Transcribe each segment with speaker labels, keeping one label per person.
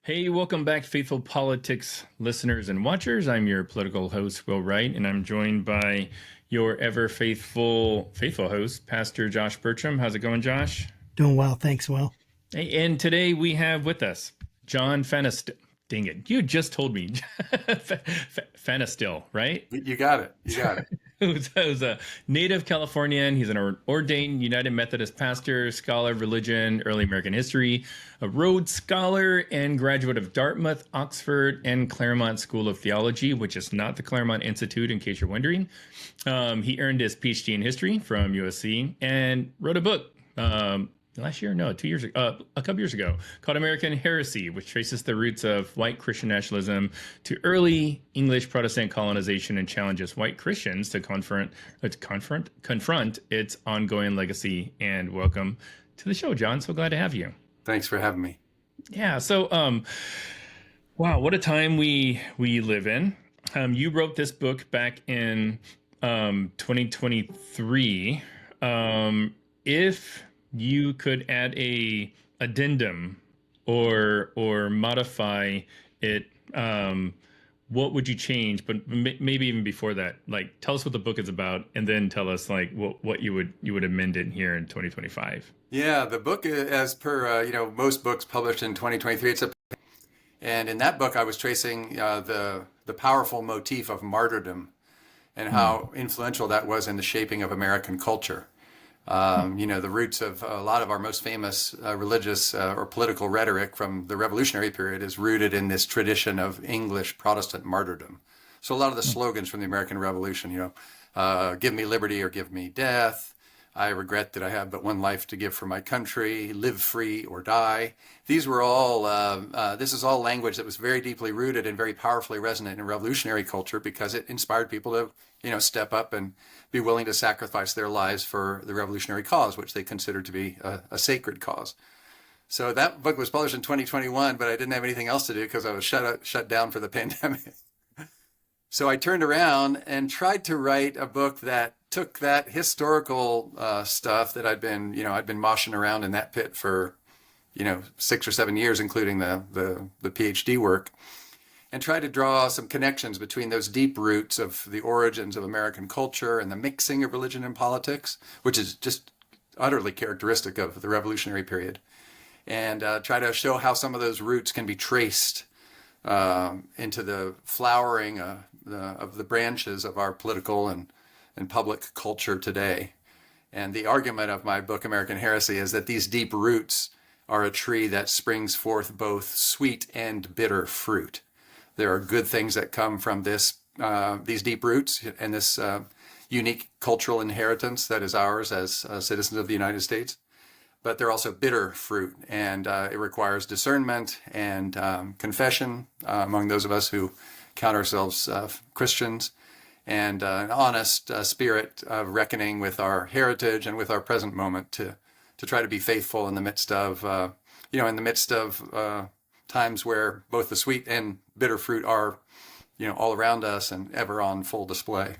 Speaker 1: Hey, welcome back, faithful politics listeners and watchers. I'm your political host, Will Wright, and I'm joined by your ever faithful host, Pastor Josh Bertram. How's it going, Josh?
Speaker 2: Doing well, thanks, Will.
Speaker 1: Hey, and today we have with us John Fanestil. Dang it, you just told me. Fanestil, right?
Speaker 3: You got it. You got it.
Speaker 1: Who's a native Californian. He's an ordained United Methodist pastor, scholar of religion, early American history, a Rhodes Scholar, and graduate of Dartmouth, Oxford, and Claremont School of Theology, which is not the Claremont Institute, in case you're wondering. He earned his PhD in history from USC and wrote a book last year, no, 2 years ago, a couple years ago, called American Heresy, which traces the roots of white Christian nationalism to early English Protestant colonization and challenges white Christians to confront its ongoing legacy. And welcome to the show, John. So glad to have you.
Speaker 3: Thanks for having me.
Speaker 1: Yeah. So, wow, what a time we live in. You wrote this book back in 2023. If you could add a addendum or modify it, what would you change? But maybe even before that, like, tell us what the book is about, and then tell us like what you would amend it here in 2025.
Speaker 3: Yeah, the book, as per most books published in 2023, and in that book I was tracing the powerful motif of martyrdom and how influential that was in the shaping of American culture. The roots of a lot of our most famous religious or political rhetoric from the Revolutionary period is rooted in this tradition of English Protestant martyrdom. So a lot of the slogans from the American Revolution, give me liberty or give me death. I regret that I have but one life to give for my country. Live free or die. These were all, this is all language that was very deeply rooted and very powerfully resonant in revolutionary culture because it inspired people to, step up and be willing to sacrifice their lives for the revolutionary cause, which they considered to be a sacred cause. So that book was published in 2021, but I didn't have anything else to do because I was shut down for the pandemic. So I turned around and tried to write a book that took that historical stuff that I'd been moshing around in that pit for, 6 or 7 years, including the PhD work, and try to draw some connections between those deep roots of the origins of American culture and the mixing of religion and politics, which is just utterly characteristic of the Revolutionary period, and try to show how some of those roots can be traced into the flowering of the branches of our political and public culture today. And the argument of my book, American Heresy, is that these deep roots are a tree that springs forth both sweet and bitter fruit. There are good things that come from these deep roots and this unique cultural inheritance that is ours as citizens of the United States. But they're also bitter fruit, and it requires discernment and confession among those of us who count ourselves Christians, and an honest spirit of reckoning with our heritage and with our present moment to try to be faithful in the midst of times where both the sweet and bitter fruit are all around us and ever on full display.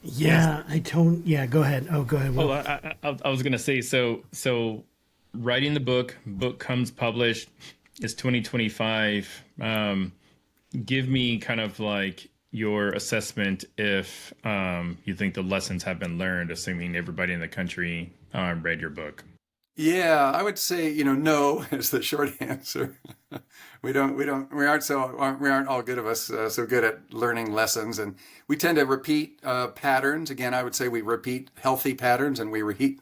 Speaker 2: Yeah, go ahead. Oh, go ahead.
Speaker 1: Will. I was gonna say, so writing the book comes published. It's 2025. Give me kind of like your assessment if you think the lessons have been learned, assuming everybody in the country read your book.
Speaker 3: Yeah, I would say, no is the short answer. We aren't all good of us so good at learning lessons, and we tend to repeat patterns. Again, I would say we repeat healthy patterns and we repeat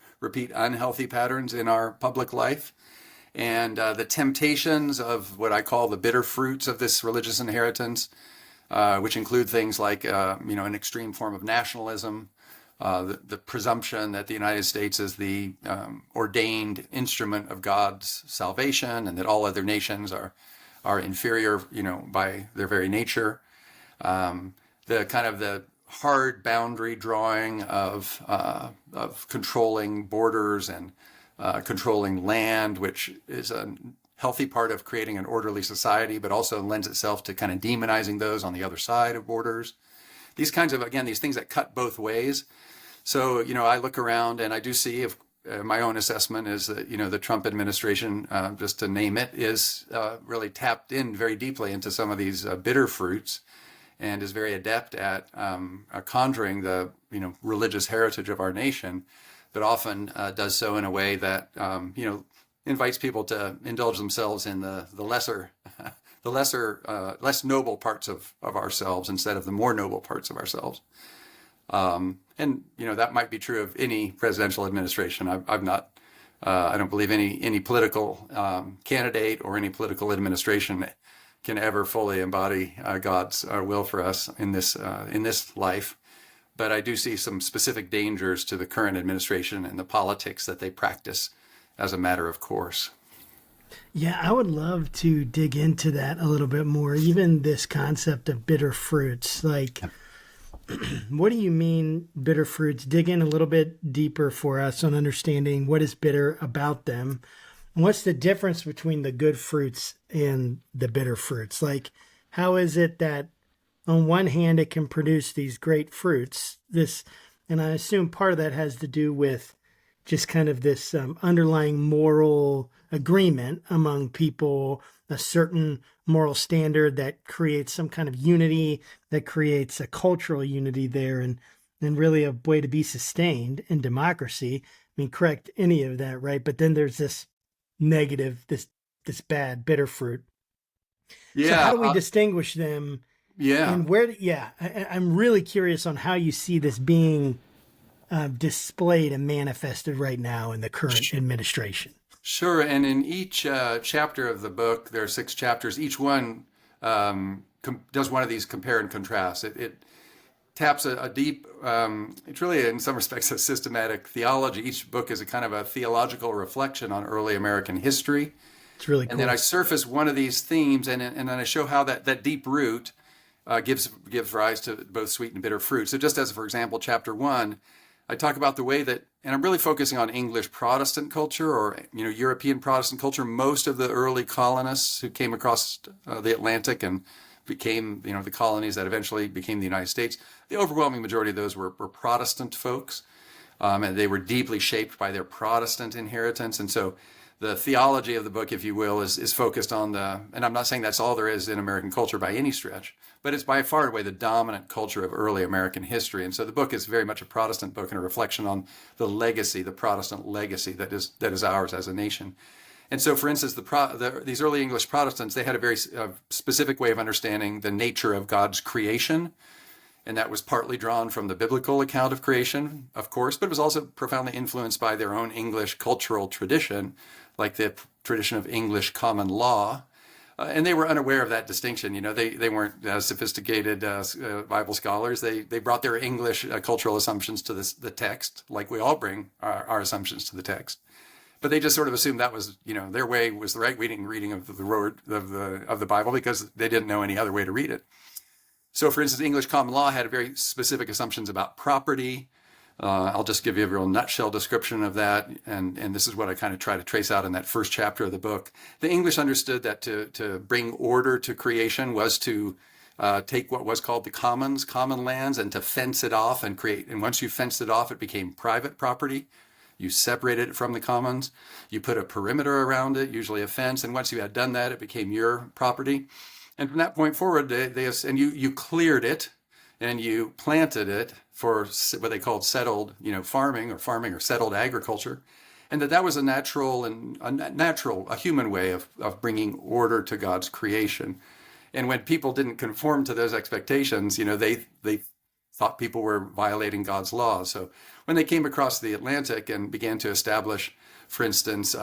Speaker 3: unhealthy patterns in our public life. And the temptations of what I call the bitter fruits of this religious inheritance, which include things like, an extreme form of nationalism, the presumption that the United States is the ordained instrument of God's salvation and that all other nations are inferior, by their very nature. The kind of the hard boundary drawing of controlling borders and controlling land, which is a healthy part of creating an orderly society, but also lends itself to kind of demonizing those on the other side of borders. These kinds of, again, these things that cut both ways. So, I look around and I do see, my own assessment is that, the Trump administration, just to name it, is really tapped in very deeply into some of these bitter fruits, and is very adept at conjuring the, religious heritage of our nation, but often does so in a way that, invites people to indulge themselves in the lesser, less noble parts of ourselves instead of the more noble parts of ourselves. And that might be true of any presidential administration. I've not, I don't believe any political candidate or any political administration can ever fully embody God's will for us in this life. But I do see some specific dangers to the current administration and the politics that they practice as a matter of course.
Speaker 2: Yeah, I would love to dig into that a little bit more, even this concept of bitter fruits. Like, what do you mean bitter fruits? Dig in a little bit deeper for us on understanding what is bitter about them. And what's the difference between the good fruits and the bitter fruits? Like, how is it that on one hand it can produce these great fruits? And I assume part of that has to do with just kind of this underlying moral agreement among people, a certain moral standard that creates some kind of unity, that creates a cultural unity there, and really a way to be sustained in democracy. I mean, correct any of that, right? But then there's this negative, this bad, bitter fruit.
Speaker 3: Yeah.
Speaker 2: So how do we distinguish them?
Speaker 3: Yeah.
Speaker 2: And where? I'm really curious on how you see this being displayed and manifested right now in the current administration.
Speaker 3: Sure. And in each chapter of the book, there are 6 chapters. Each one does one of these compare and contrast. It taps a deep, it's really in some respects a systematic theology. Each book is a kind of a theological reflection on early American history.
Speaker 2: It's really cool.
Speaker 3: And then I surface one of these themes, and then I show how that deep root gives rise to both sweet and bitter fruit. So just as, for example, chapter 1, I talk about the way that, and I'm really focusing on English Protestant culture or, European Protestant culture. Most of the early colonists who came across the Atlantic and became, the colonies that eventually became the United States, the overwhelming majority of those were Protestant folks. And they were deeply shaped by their Protestant inheritance. And so the theology of the book, if you will, is focused on and I'm not saying that's all there is in American culture by any stretch, but it's by far and away the dominant culture of early American history. And so the book is very much a Protestant book and a reflection on the legacy, the Protestant legacy that is ours as a nation. And so, for instance, these early English Protestants, they had a very specific way of understanding the nature of God's creation. And that was partly drawn from the biblical account of creation, of course, but it was also profoundly influenced by their own English cultural tradition, like the tradition of English common law. And they were unaware of that distinction. They weren't as sophisticated Bible scholars. They brought their English cultural assumptions to the text, like we all bring our assumptions to the text. But they just sort of assumed that was, their way was the right reading of the word of the Bible because they didn't know any other way to read it. So, for instance, English common law had very specific assumptions about property. I'll just give you a real nutshell description of that, and this is what I kind of try to trace out in that first chapter of the book. The English understood that to bring order to creation was to take what was called the common lands, and to fence it off and create. And once you fenced it off, it became private property. You separated it from the commons. You put a perimeter around it, usually a fence, and once you had done that, it became your property. And from that point forward, you cleared it and you planted it for what they called settled, farming or settled agriculture, and that was a human way of bringing order to God's creation. And when people didn't conform to those expectations, they thought people were violating God's laws. So when they came across the Atlantic and began to establish, for instance,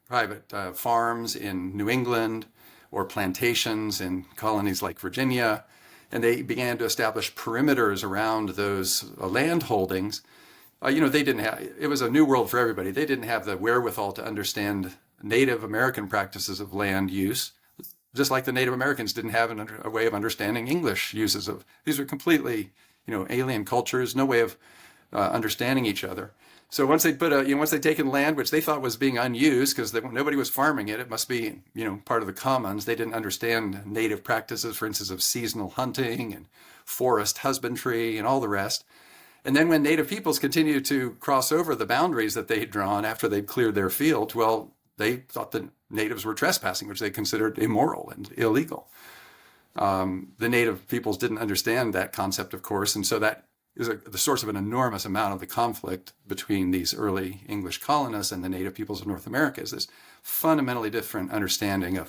Speaker 3: private farms in New England, or plantations in colonies like Virginia, and they began to establish perimeters around those land holdings. They didn't have, it was a new world for everybody. They didn't have the wherewithal to understand Native American practices of land use, just like the Native Americans didn't have a way of understanding English uses of. These were completely, alien cultures, no way of understanding each other. So once they'd taken land, which they thought was being unused because nobody was farming it, it must be, part of the commons. They didn't understand native practices, for instance, of seasonal hunting and forest husbandry and all the rest. And then when native peoples continued to cross over the boundaries that they'd drawn after they'd cleared their field, well, they thought the natives were trespassing, which they considered immoral and illegal. The native peoples didn't understand that concept, of course, and so that is the source of an enormous amount of the conflict between these early English colonists and the native peoples of North America, is this fundamentally different understanding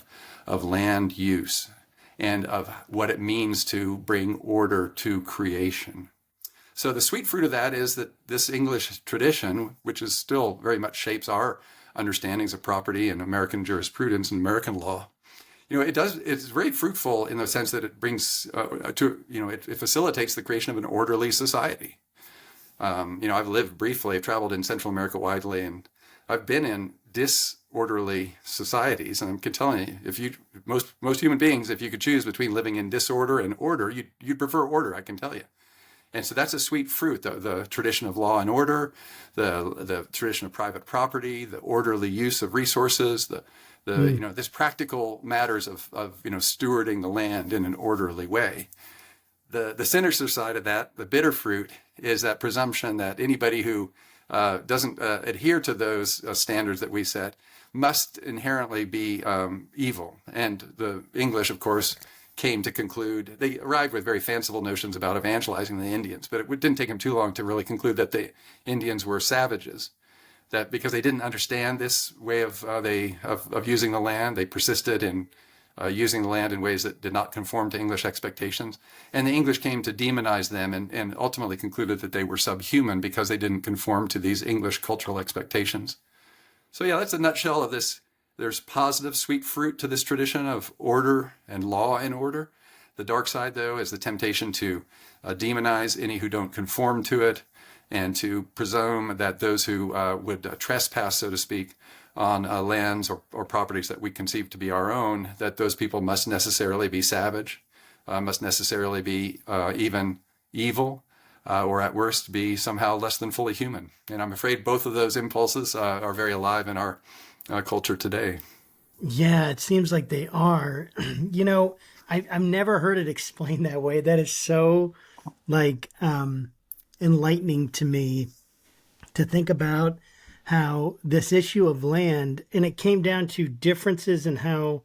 Speaker 3: of land use and of what it means to bring order to creation. So the sweet fruit of that is that this English tradition, which is still very much shapes our understandings of property and American jurisprudence and American law, it's very fruitful in the sense that it brings it facilitates the creation of an orderly society. I've lived briefly, I've traveled in Central America widely, and I've been in disorderly societies. And I can tell you, most human beings, if you could choose between living in disorder and order, you'd prefer order, I can tell you. And so that's a sweet fruit, the tradition of law and order, the tradition of private property, the orderly use of resources, this practical matters of stewarding the land in an orderly way. The sinister side of that, the bitter fruit, is that presumption that anybody who doesn't adhere to those standards that we set must inherently be evil. And the English, of course, came to conclude, they arrived with very fanciful notions about evangelizing the Indians, but it didn't take them too long to really conclude that the Indians were savages, that because they didn't understand this way of using the land, they persisted in using the land in ways that did not conform to English expectations. And the English came to demonize them and ultimately concluded that they were subhuman because they didn't conform to these English cultural expectations. So yeah, that's a nutshell of this. There's positive, sweet fruit to this tradition of order and law and order. The dark side, though, is the temptation to demonize any who don't conform to it and to presume that those who would trespass, so to speak, on lands or properties that we conceive to be our own, that those people must necessarily be savage, must necessarily be even evil, or at worst be somehow less than fully human. And I'm afraid both of those impulses are very alive in our culture today.
Speaker 2: Yeah, it seems like they are. I've never heard it explained that way. That is so enlightening to me to think about how this issue of land, and it came down to differences in how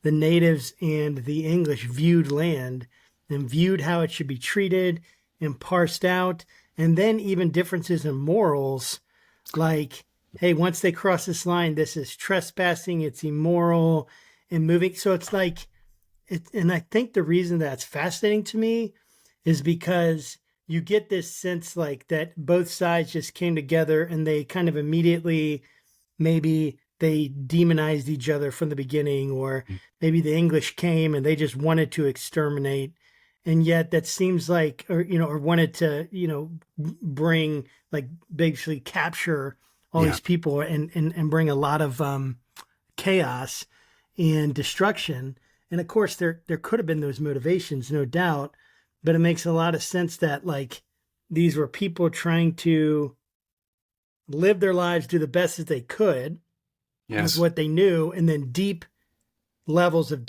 Speaker 2: the natives and the English viewed land and viewed how it should be treated and parsed out, and then even differences in morals, like, hey, once they cross this line, this is trespassing, it's immoral, and moving. So it's like, and I think the reason that's fascinating to me is because you get this sense like that both sides just came together and they kind of immediately, maybe they demonized each other from the beginning, or maybe the English came and they just wanted to exterminate. And yet that seems like, or wanted to, bring, like, basically capture all these people and bring a lot of chaos and destruction. And of course, there could have been those motivations, no doubt, but it makes a lot of sense that, like, these were people trying to live their lives, do the best that they could with what they knew, and then deep levels of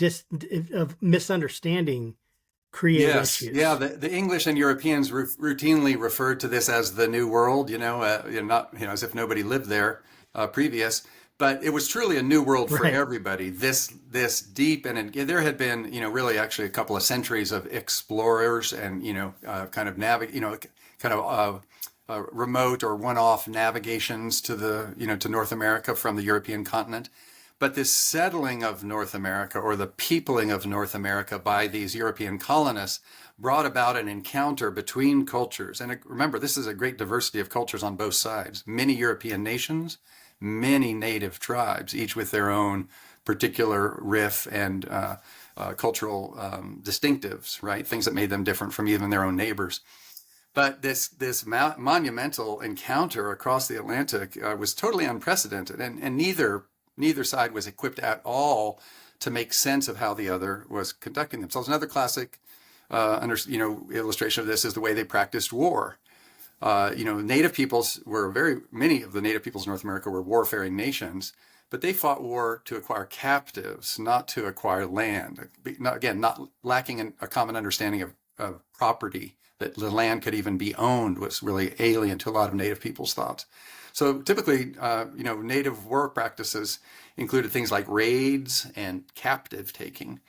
Speaker 2: misunderstanding create issues.
Speaker 3: Yeah, the English and Europeans routinely referred to this as the New World, not as if nobody lived there previous, but it was truly a new world for everybody. This deep, and there had been, really actually a couple of centuries of explorers and, remote or one-off navigations to to North America from the European continent. But this settling of North America, or the peopling of North America by these European colonists, brought about an encounter between cultures. And remember, this is a great diversity of cultures on both sides. Many European nations, many native tribes, each with their own particular riff and cultural distinctives, right? Things that made them different from even their own neighbors. But this monumental encounter across the Atlantic was totally unprecedented, and neither side was equipped at all to make sense of how the other was conducting themselves. Another classic, illustration of this is the way they practiced war. Native peoples many of the native peoples in North America were warfaring nations, but they fought war to acquire captives, not to acquire land. Not lacking a common understanding of property, that the land could even be owned was really alien to a lot of Native people's thoughts. So typically, Native war practices included things like raids and captive taking.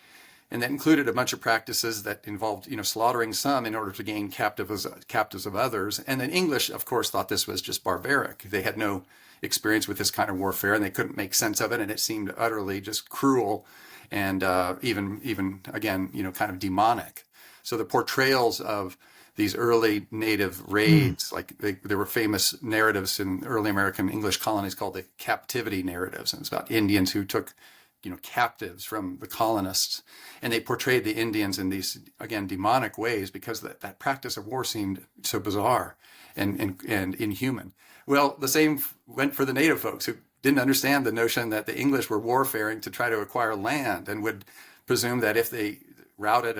Speaker 3: And that included a bunch of practices that involved, slaughtering some in order to gain captives of others. And then English, of course, thought this was just barbaric. They had no experience with this kind of warfare, and they couldn't make sense of it. And it seemed utterly just cruel and even again, kind of demonic. So the portrayals of these early native raids, like there were famous narratives in early American English colonies called the captivity narratives. And it's about Indians who took captives from the colonists, and they portrayed the Indians in these, again, demonic ways because that practice of war seemed so bizarre and inhuman. Well, the same went for the Native folks who didn't understand the notion that the English were warfaring to try to acquire land and would presume that if they routed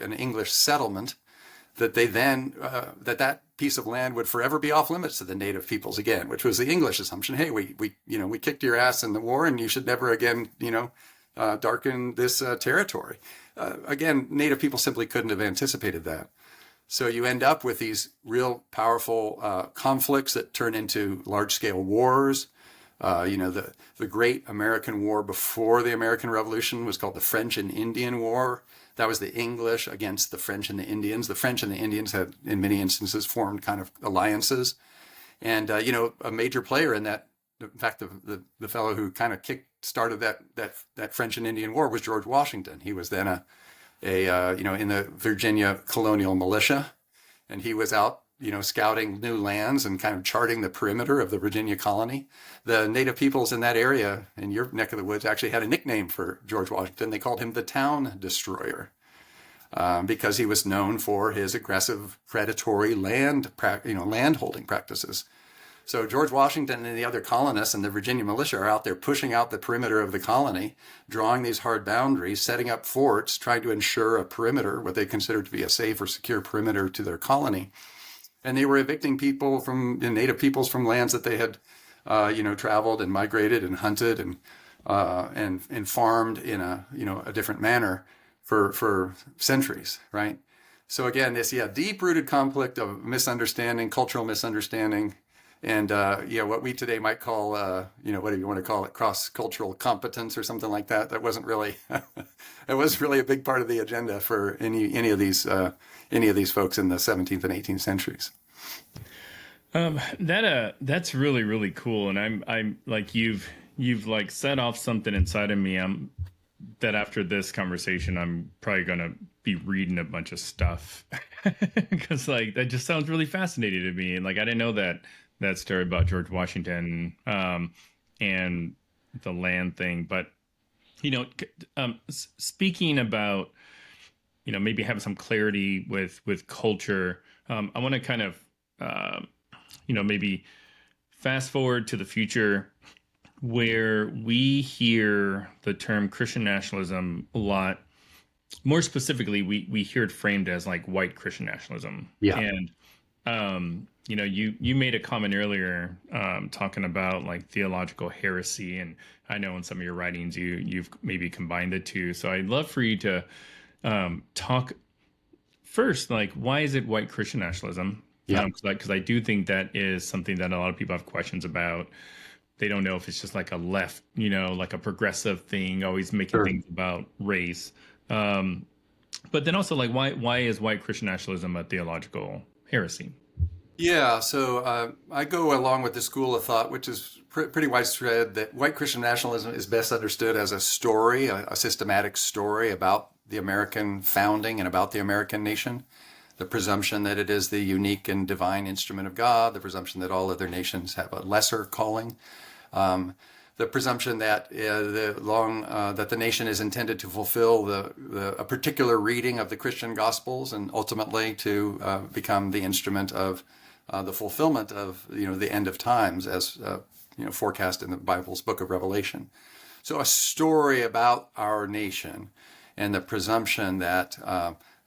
Speaker 3: an English settlement, that they then that piece of land would forever be off limits to the Native peoples again, which was the English assumption. Hey, we kicked your ass in the war, and you should never again darken this territory. Again, Native people simply couldn't have anticipated that. So you end up with these real powerful conflicts that turn into large-scale wars. The great American War before the American Revolution was called the French and Indian War. That was the English against the French and the Indians. The French and the Indians had, in many instances, formed kind of alliances. And, a major player in that, in fact, the fellow who kind of started that French and Indian War was George Washington. He was then in the Virginia colonial militia, and he was out, scouting new lands and kind of charting the perimeter of the Virginia colony. The Native peoples in that area, in your neck of the woods, actually had a nickname for George Washington. They called him the Town Destroyer because he was known for his aggressive, predatory landholding practices. So George Washington and the other colonists and the Virginia militia are out there pushing out the perimeter of the colony, drawing these hard boundaries, setting up forts, trying to ensure a perimeter, what they considered to be a safe or secure perimeter to their colony. And they were evicting people from Native peoples from lands that they had, traveled and migrated and hunted and farmed in a different manner for centuries, right? So again, this deep-rooted conflict of misunderstanding, cultural misunderstanding, and what we today might call what do you want to call it, cross-cultural competence or something like that. That wasn't really it wasn't really a big part of the agenda for any of these folks in the 17th and 18th centuries.
Speaker 1: That's really, really cool, and I'm like you've like set off something inside of me. That after this conversation, I'm probably gonna be reading a bunch of stuff because like that just sounds really fascinating to me. And like I didn't know that story about George Washington and the land thing, but speaking about maybe having some clarity with culture, I want to kind of maybe fast forward to the future where we hear the term Christian nationalism a lot. More specifically, we hear it framed as like white Christian nationalism. Yeah. And you made a comment earlier talking about like theological heresy, and I know in some of your writings you've maybe combined the two. So I'd love for you to talk first, like why is it white Christian nationalism? Yeah, because I do think that is something that a lot of people have questions about. They don't know if it's just like a left, like a progressive thing, always making things about race. But then also, like, why is white Christian nationalism a theological heresy?
Speaker 3: Yeah, so I go along with the school of thought, which is pretty widespread, that white Christian nationalism is best understood as a story, a systematic story about the American founding and about the American nation. The presumption that it is the unique and divine instrument of God, the presumption that all other nations have a lesser calling, the presumption that that the nation is intended to fulfill a particular reading of the Christian Gospels and ultimately to become the instrument of the fulfillment of the end of times as forecast in the Bible's book of Revelation. So a story about our nation and the presumption that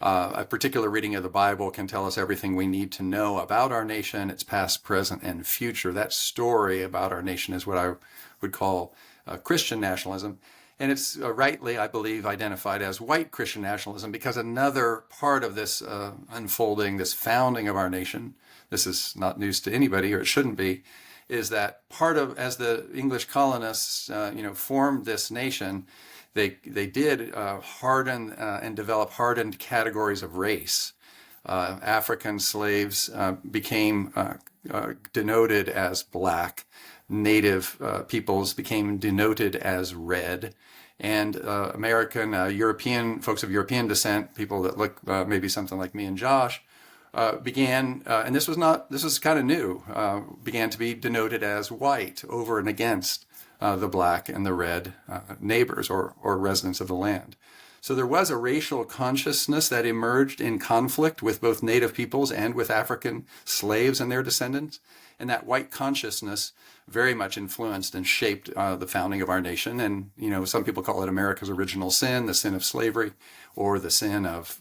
Speaker 3: a particular reading of the Bible can tell us everything we need to know about our nation, its past, present, and future. That story about our nation is what I would call Christian nationalism. And it's rightly, I believe, identified as white Christian nationalism, because another part of this unfolding, this founding of our nation, this is not news to anybody, or it shouldn't be, is that part of, as the English colonists, formed this nation, they did harden and develop hardened categories of race. African slaves became denoted as black. Native peoples became denoted as red. And American, European, folks of European descent, people that look maybe something like me and Josh, began, and this was kind of new, began to be denoted as white over and against the black and the red neighbors or residents of the land. So there was a racial consciousness that emerged in conflict with both native peoples and with African slaves and their descendants. And that white consciousness very much influenced and shaped the founding of our nation. And, some people call it America's original sin, the sin of slavery, or the sin of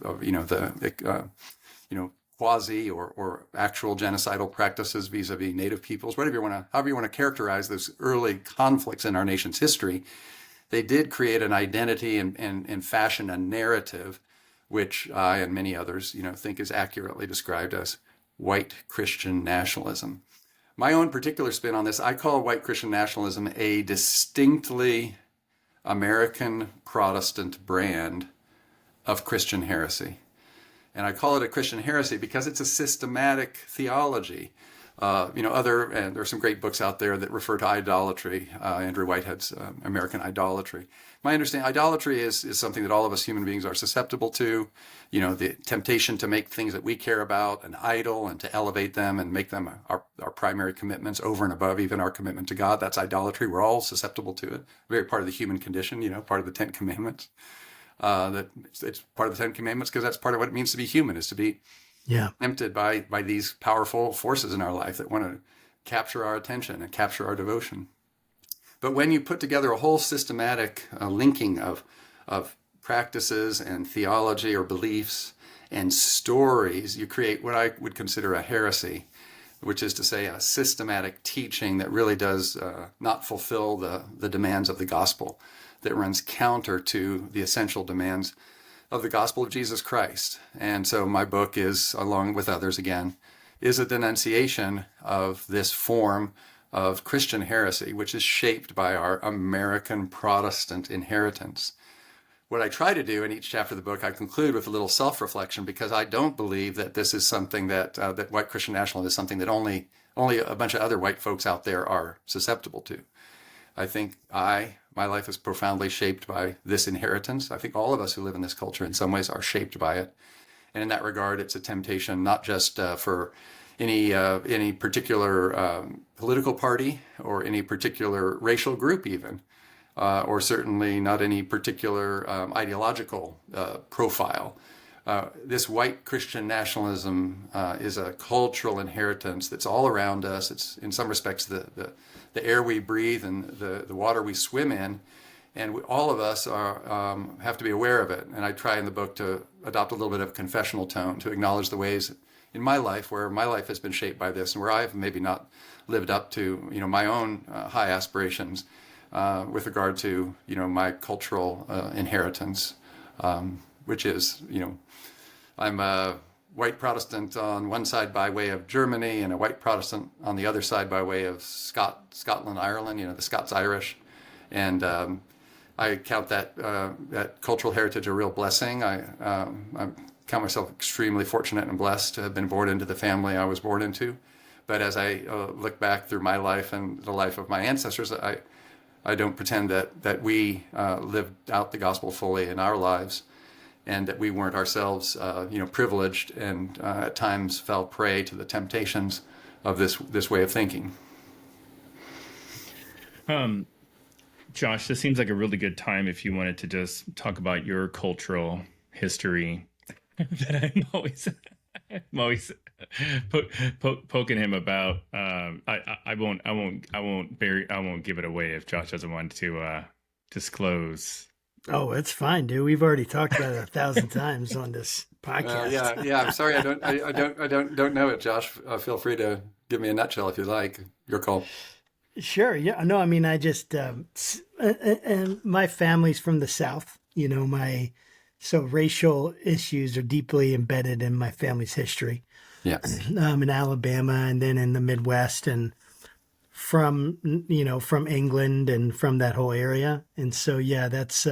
Speaker 3: quasi or actual genocidal practices vis-a-vis native peoples, however you want to characterize those early conflicts in our nation's history. They did create an identity and fashion a narrative, which I and many others, think is accurately described as white Christian nationalism. My own particular spin on this, I call white Christian nationalism a distinctly American Protestant brand of Christian heresy. And I call it a Christian heresy because it's a systematic theology. And there's some great books out there that refer to idolatry. Andrew Whitehead's American Idolatry. My understanding, idolatry is something that all of us human beings are susceptible to. The temptation to make things that we care about an idol and to elevate them and make them our primary commitments over and above even our commitment to God. That's idolatry. We're all susceptible to it. Very part of the human condition, part of the Ten Commandments. That it's part of the Ten Commandments because that's part of what it means to be human, is to be tempted by these powerful forces in our life that want to capture our attention and capture our devotion. But when you put together a whole systematic linking of practices and theology or beliefs and stories, you create what I would consider a heresy, which is to say a systematic teaching that really does not fulfill the demands of the gospel, that runs counter to the essential demands of the gospel of Jesus Christ. And so my book is, along with others again, is a denunciation of this form of Christian heresy, which is shaped by our American Protestant inheritance. What I try to do in each chapter of the book, I conclude with a little self-reflection, because I don't believe that this is something that white Christian nationalism is something that only a bunch of other white folks out there are susceptible to. I think my life is profoundly shaped by this inheritance. I think all of us who live in this culture in some ways are shaped by it. And in that regard, it's a temptation not just for any particular political party or any particular racial group even, or certainly not any particular ideological profile. This white Christian nationalism is a cultural inheritance that's all around us. It's in some respects the air we breathe and the water we swim in, and all of us have to be aware of it. And I try in the book to adopt a little bit of a confessional tone, to acknowledge the ways in my life where my life has been shaped by this, and where I've maybe not lived up to my own high aspirations with regard to my cultural inheritance, which is I'm a white Protestant on one side by way of Germany, and a white Protestant on the other side by way of Scotland, Ireland, the Scots-Irish. And I count that cultural heritage a real blessing. I count myself extremely fortunate and blessed to have been born into the family I was born into. But as I look back through my life and the life of my ancestors, I don't pretend that we lived out the gospel fully in our lives, and that we weren't ourselves, privileged, and at times fell prey to the temptations of this way of thinking.
Speaker 1: Josh, this seems like a really good time if you wanted to just talk about your cultural history that I'm always poking him about. I won't give it away if Josh doesn't want to disclose.
Speaker 2: Oh, it's fine, dude. We've already talked about it 1,000 times on this podcast.
Speaker 3: Yeah. I'm sorry, I don't know it, Josh. Feel free to give me a nutshell if you like. Your call.
Speaker 2: Sure. Yeah. No, I mean, I just, and my family's from the South, so racial issues are deeply embedded in my family's history.
Speaker 3: Yes.
Speaker 2: In Alabama and then in the Midwest and from England and from that whole area. And so, yeah, that's,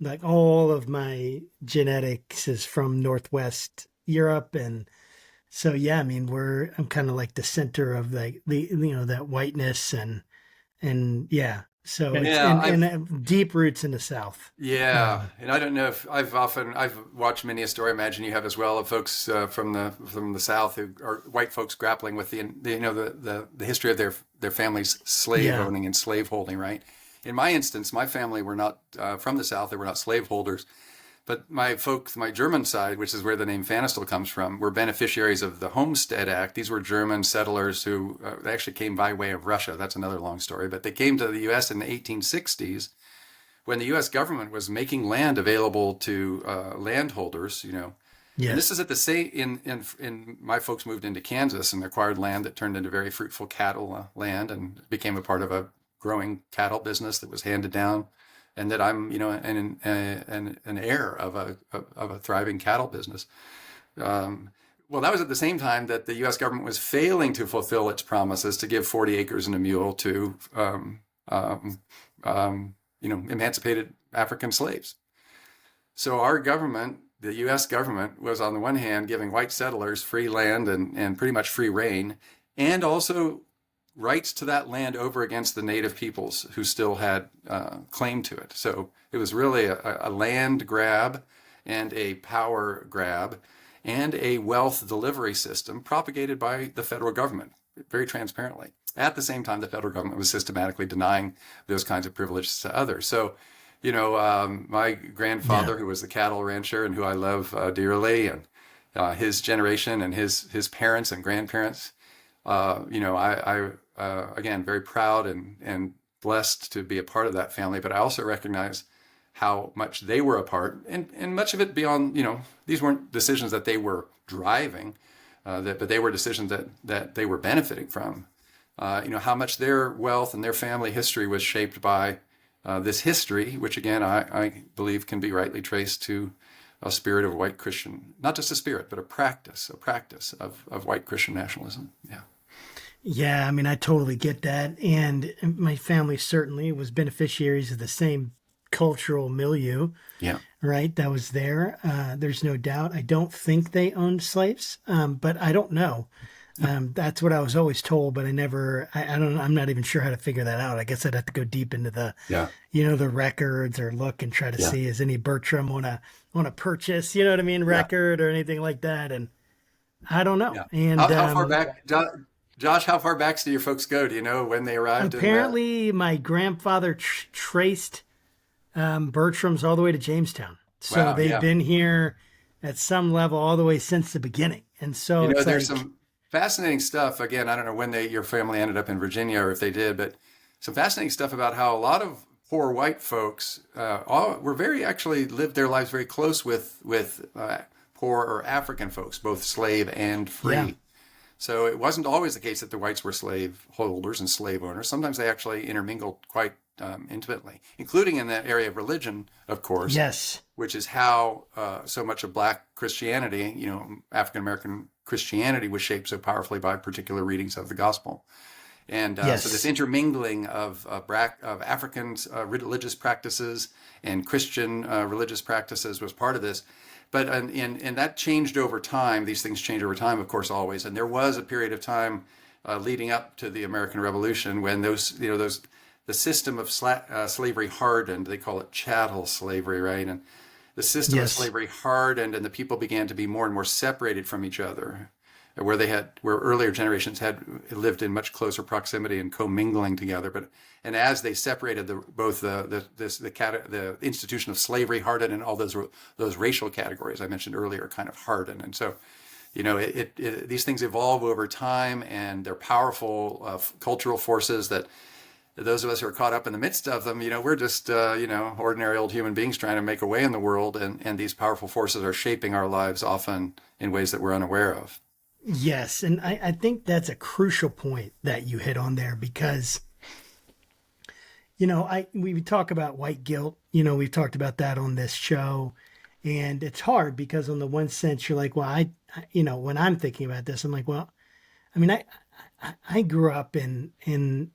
Speaker 2: like all of my genetics is from Northwest Europe. And so, yeah, I mean, I'm kind of like the center of like that whiteness and yeah, so it's
Speaker 3: Yeah,
Speaker 2: and deep roots in the South.
Speaker 3: yeah, and I don't know if I've watched many a story. I imagine you have as well, of folks from the South who are white folks grappling with the history of their family's slave
Speaker 2: Yeah.
Speaker 3: owning and slave holding. Right. In my instance, my family were not from the South. They were not slave holders. But my German side, which is where the name Fanestil comes from, were beneficiaries of the Homestead Act. These were German settlers who they actually came by way of Russia. That's another long story. But they came to the U.S. in the 1860s when the U.S. government was making land available to landholders. And this
Speaker 2: Yes.
Speaker 3: is at the same in my folks moved into Kansas and acquired land that turned into very fruitful cattle land and became a part of a growing cattle business that was handed down, and that I'm an heir of a thriving cattle business. Well, that was at the same time that the U.S. government was failing to fulfill its promises to give 40 acres and a mule to emancipated African slaves. So our government, the U.S. government, was on the one hand giving white settlers free land and pretty much free reign, and also rights to that land over against the native peoples who still had claim to it. So it was really a land grab and a power grab and a wealth delivery system propagated by the federal government very transparently. At the same time, the federal government was systematically denying those kinds of privileges to others. So, my grandfather,
Speaker 2: Yeah.
Speaker 3: who was a cattle rancher and who I love dearly, and his generation and his parents and grandparents, again, very proud and blessed to be a part of that family. But I also recognize how much they were a part, and much of it beyond, these weren't decisions that they were driving, but they were decisions that they were benefiting from. How much their wealth and their family history was shaped by this history, which again, I believe can be rightly traced to a spirit of white Christian, not just a spirit, but a practice of white Christian nationalism. Yeah.
Speaker 2: Yeah, I mean, I totally get that. And my family certainly was beneficiaries of the same cultural milieu,
Speaker 3: Yeah.
Speaker 2: right? That was there. There's no doubt. I don't think they owned slaves, but I don't know. That's what I was always told, but I'm not even sure how to figure that out. I guess I'd have to go deep into
Speaker 3: Yeah.
Speaker 2: the records or look and try to
Speaker 3: Yeah.
Speaker 2: see is any Bertram on a purchase, what I mean,
Speaker 3: Yeah.
Speaker 2: record or anything like that. And I don't know.
Speaker 3: Yeah.
Speaker 2: And
Speaker 3: How far back, Josh, how far back do your folks go? Do you know when they arrived?
Speaker 2: apparently my grandfather traced Bertram's all the way to Jamestown. So
Speaker 3: Wow,
Speaker 2: they've
Speaker 3: yeah.
Speaker 2: been here at some level all the way since the beginning. And so it's
Speaker 3: There's
Speaker 2: like,
Speaker 3: some fascinating stuff. Again, I don't know when your family ended up in Virginia or if they did, but some fascinating stuff about how a lot of poor white folks actually lived their lives very close with poor or African folks, both slave and free.
Speaker 2: Yeah.
Speaker 3: So it wasn't always the case that the whites were slave holders and slave owners. Sometimes they actually intermingled quite intimately, including in the area of religion, of course,
Speaker 2: yes.
Speaker 3: which is how so much of Black Christianity, African American Christianity, was shaped so powerfully by particular readings of the gospel. And
Speaker 2: Yes.
Speaker 3: so this intermingling of Africans' religious practices and Christian religious practices was part of this. But and that changed over time. These things change over time, of course, always. And there was a period of time leading up to the American Revolution when the system of slavery hardened. They call it chattel slavery, right? And the system of
Speaker 2: Yes.
Speaker 3: slavery hardened, and the people began to be more and more separated from each other, where earlier generations had lived in much closer proximity and commingling together. And as they separated, the institution of slavery hardened, and all those racial categories I mentioned earlier kind of hardened. And so, these things evolve over time, and they're powerful cultural forces that those of us who are caught up in the midst of them, we're just, ordinary old human beings trying to make a way in the world. And these powerful forces are shaping our lives often in ways that we're unaware of.
Speaker 2: Yes, and I think that's a crucial point that you hit on there because we talk about white guilt. We've talked about that on this show, and it's hard because on the one sense you're like, well, when I'm thinking about this, I'm like, well, I mean, I grew up in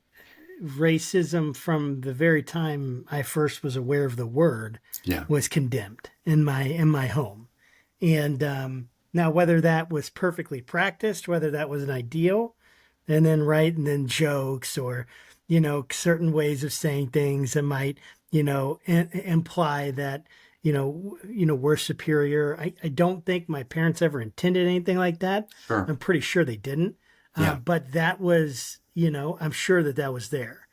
Speaker 2: racism from the very time I first was aware of the word
Speaker 3: Yeah.
Speaker 2: was condemned in my home, and now whether that was perfectly practiced, whether that was an ideal, and then jokes or certain ways of saying things that might imply that we're superior. I don't think my parents ever intended anything like that.
Speaker 3: Sure.
Speaker 2: I'm pretty sure they didn't.
Speaker 3: Yeah.
Speaker 2: But that was I'm sure that was there,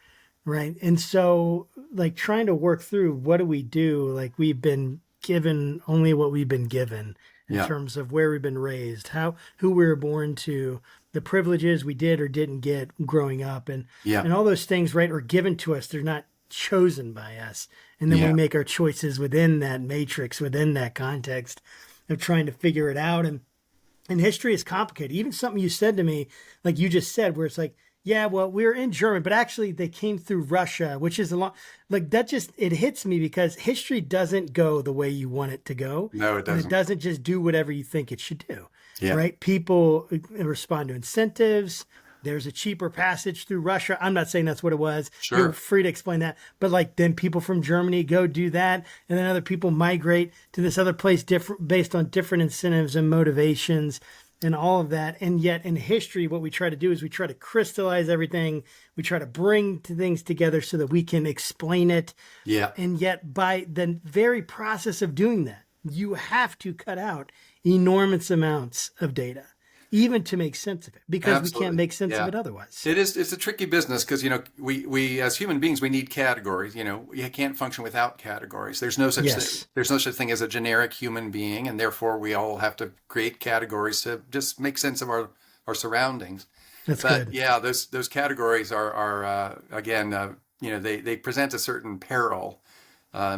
Speaker 2: right? And so like trying to work through what do we do, like we've been given only what we've been given in
Speaker 3: Yeah.
Speaker 2: terms of where we've been raised, who we were born to, the privileges we did or didn't get growing up, and all those things, right, are given to us. They're not chosen by us. And then we make our choices within that matrix, within that context of trying to figure it out. And history is complicated. Even something you said to me, like you just said, where it's like, yeah, well, we're in German, but actually they came through Russia, which is a lot. Like that it hits me because history doesn't go the way you want it to go.
Speaker 3: No, it doesn't.
Speaker 2: And it doesn't just do whatever you think it should do.
Speaker 3: Yeah.
Speaker 2: Right? People respond to incentives. There's a cheaper passage through Russia. I'm not saying that's what it was.
Speaker 3: Sure.
Speaker 2: You're free to explain that. But like then people from Germany go do that. And then other people migrate to this other place based on different incentives and motivations and all of that. And yet in history, what we try to do is we try to crystallize everything. We try to bring things together so that we can explain it.
Speaker 3: Yeah.
Speaker 2: And yet by the very process of doing that, you have to cut out enormous amounts of data, even to make sense of it, because we can't make sense of it otherwise.
Speaker 3: It's a tricky business because, we as human beings, we need categories. You can't function without categories. There's no such thing. There's no such thing as a generic human being, and therefore we all have to create categories to just make sense of our surroundings.
Speaker 2: But good.
Speaker 3: Yeah, those categories are again, they present a certain peril.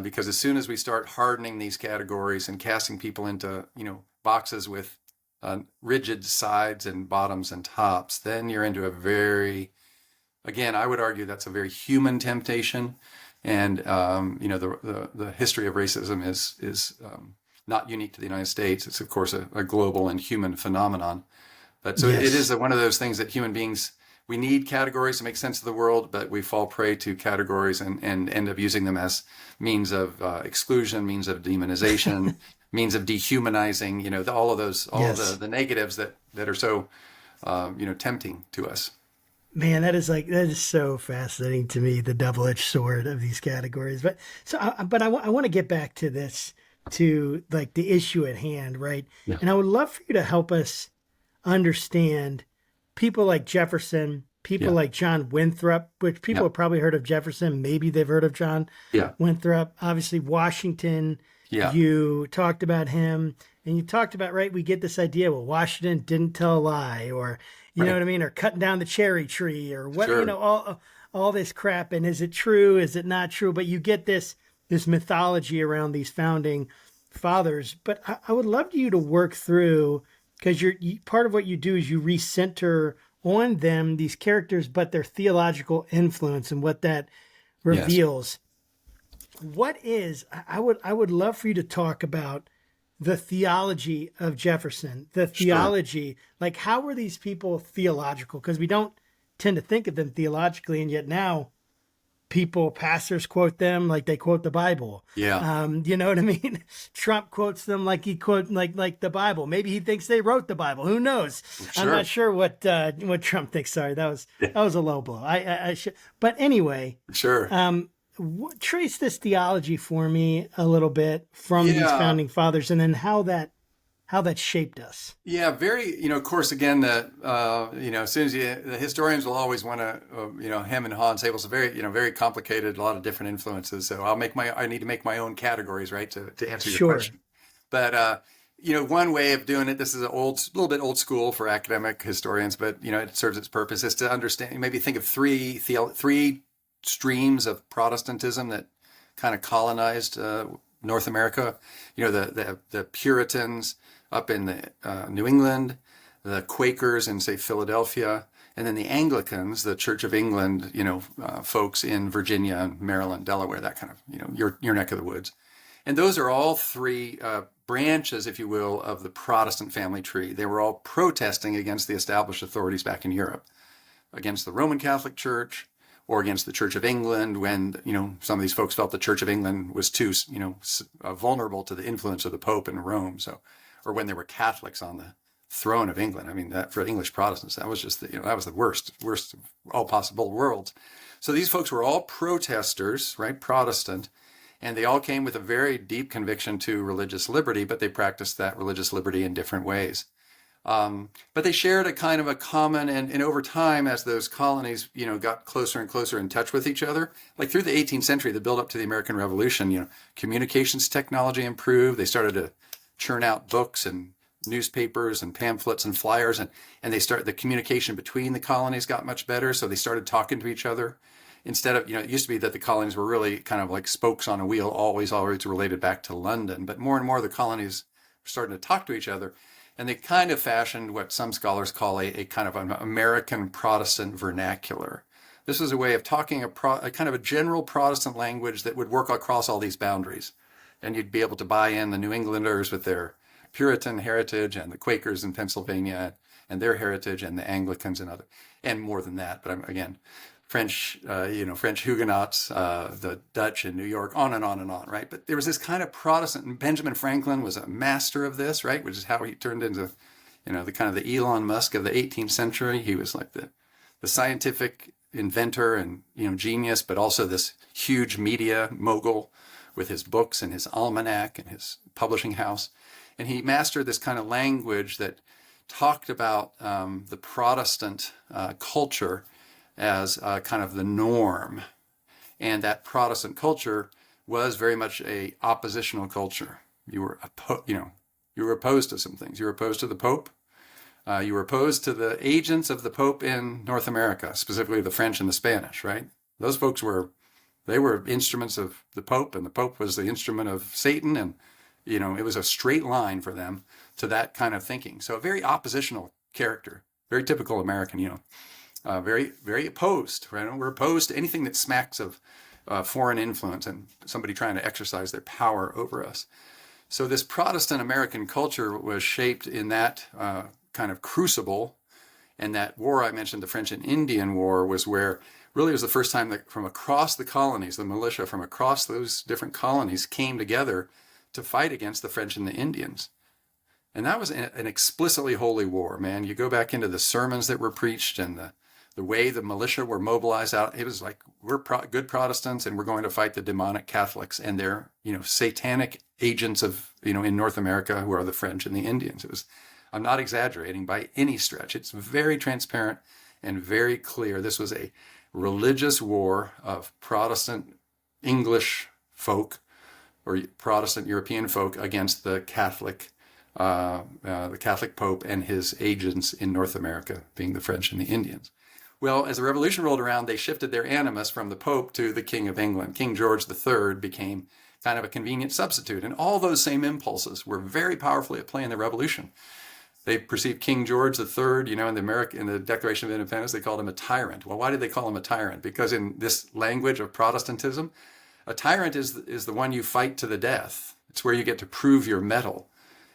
Speaker 3: Because as soon as we start hardening these categories and casting people into, boxes with rigid sides and bottoms and tops, then you're into again, I would argue that's a very human temptation. And, the history of racism is not unique to the United States. It's, of course, a global and human phenomenon. But so it is one of those things that human beings, we need categories to make sense of the world, but we fall prey to categories and end up using them as means of exclusion, means of demonization, means of dehumanizing, all of those, of the negatives that are so, tempting to us.
Speaker 2: Man, that is so fascinating to me, the double-edged sword of these categories. But I want to get back to this, to like the issue at hand, right? Yeah. And I would love for you to help us understand people like Jefferson, people like John Winthrop, which people have probably heard of Jefferson. Maybe they've heard of John Winthrop. Obviously, Washington, you talked about him. And you talked about, right, we get this idea, well, Washington didn't tell a lie, or, you know what I mean, or cutting down the cherry tree, or what, all this crap. And is it true? Is it not true? But you get this mythology around these founding fathers. But I would love you to work through, because part of what you do is you recenter on them, these characters, but their theological influence and what that reveals. Yes. I would love for you to talk about the theology of Jefferson, the theology, like how were these people theological? Because we don't tend to think of them theologically, and yet now pastors quote them like they quote the Bible. Yeah. You know what I mean? Trump quotes them like he quote like the Bible. Maybe he thinks they wrote the Bible. Who knows? Sure. I'm not sure what Trump thinks. Sorry, that was a low blow. I should, but anyway. Sure. Trace this theology for me a little bit from these founding fathers, and then how that shaped us. Yeah, very, of course, again, as soon as the historians will always want to, hem and haw and say, well, it's very complicated, a lot of different influences. So I need to make my own categories, right, to answer your question. But, one way of doing it, this is a little bit old school for academic historians, but, it serves its purpose, is to understand, maybe think of three streams of Protestantism that kind of colonized North America. The Puritans up in the New England,
Speaker 3: the Quakers in, say, Philadelphia, and then the Anglicans, the Church of England, folks in Virginia and Maryland, Delaware, that kind of, your neck of the woods. And those are all three branches, if you will, of the Protestant family tree. They were all protesting against the established authorities back in Europe, against the Roman Catholic Church, or against the Church of England when, some of these folks felt the Church of England was too, vulnerable to the influence of the Pope in Rome. So, or when there were Catholics on the throne of England. I mean, that for English Protestants, that was just, that was the worst of all possible worlds. So these folks were all protesters, right? Protestant. And they all came with a very deep conviction to religious liberty, but they practiced that religious liberty in different ways. But they shared a kind of a common, and over time, as those colonies, got closer and closer in touch with each other, like through the 18th century, the build up to the American Revolution, communications technology improved. They started to churn out books and newspapers and pamphlets and flyers, and the communication between the colonies got much better. So they started talking to each other instead of, it used to be that the colonies were really kind of like spokes on a wheel, always related back to London. But more and more the colonies were starting to talk to each other. And they kind of fashioned what some scholars call a kind of an American Protestant vernacular. This was a way of talking a kind of a general Protestant language that would work across all these boundaries. And you'd be able to buy in the New Englanders with their Puritan heritage and the Quakers in Pennsylvania and their heritage and the Anglicans and more than that. But again, French Huguenots, the Dutch in New York, on and on and on, right? But there was this kind of Protestant, and Benjamin Franklin was a master of this, right? Which is how he turned into, the kind of the Elon Musk of the 18th century. He was like the scientific inventor and, genius, but also this huge media mogul with his books and his almanac and his publishing house. And he mastered this kind of language that talked about the Protestant culture as kind of the norm. And that Protestant culture was very much a oppositional culture. You were opposed to some things. You were opposed to the Pope. You were opposed to the agents of the Pope in North America, specifically the French and the Spanish, right? Those folks were instruments of the Pope, and the Pope was the instrument of Satan, and it was a straight line for them to that kind of thinking. So a very oppositional character, very typical American, very, very opposed, right? We're opposed to anything that smacks of foreign influence and somebody trying to exercise their power over us. So this Protestant American culture was shaped in that kind of crucible. And that war I mentioned, the French and Indian War, was where really it was the first time that from across the colonies, the militia from across those different colonies came together to fight against the French and the Indians. And that was an explicitly holy war, man. You go back into the sermons that were preached and the way the militia were mobilized out. It was like, we're good Protestants and we're going to fight the demonic Catholics and their, satanic agents of, in North America, who are the French and the Indians. I'm not exaggerating by any stretch. It's very transparent and very clear. This was a religious war of Protestant English folk or Protestant European folk against the Catholic Pope and his agents in North America, being the French and the Indians. Well, as the revolution rolled around, they shifted their animus from the Pope to the King of England. King George III became kind of a convenient substitute. And all those same impulses were very powerfully at play in the revolution. They perceived King George III, in the Declaration of Independence, they called him a tyrant. Well, why did they call him a tyrant? Because in this language of Protestantism, a tyrant is the one you fight to the death. It's where you get to prove your mettle.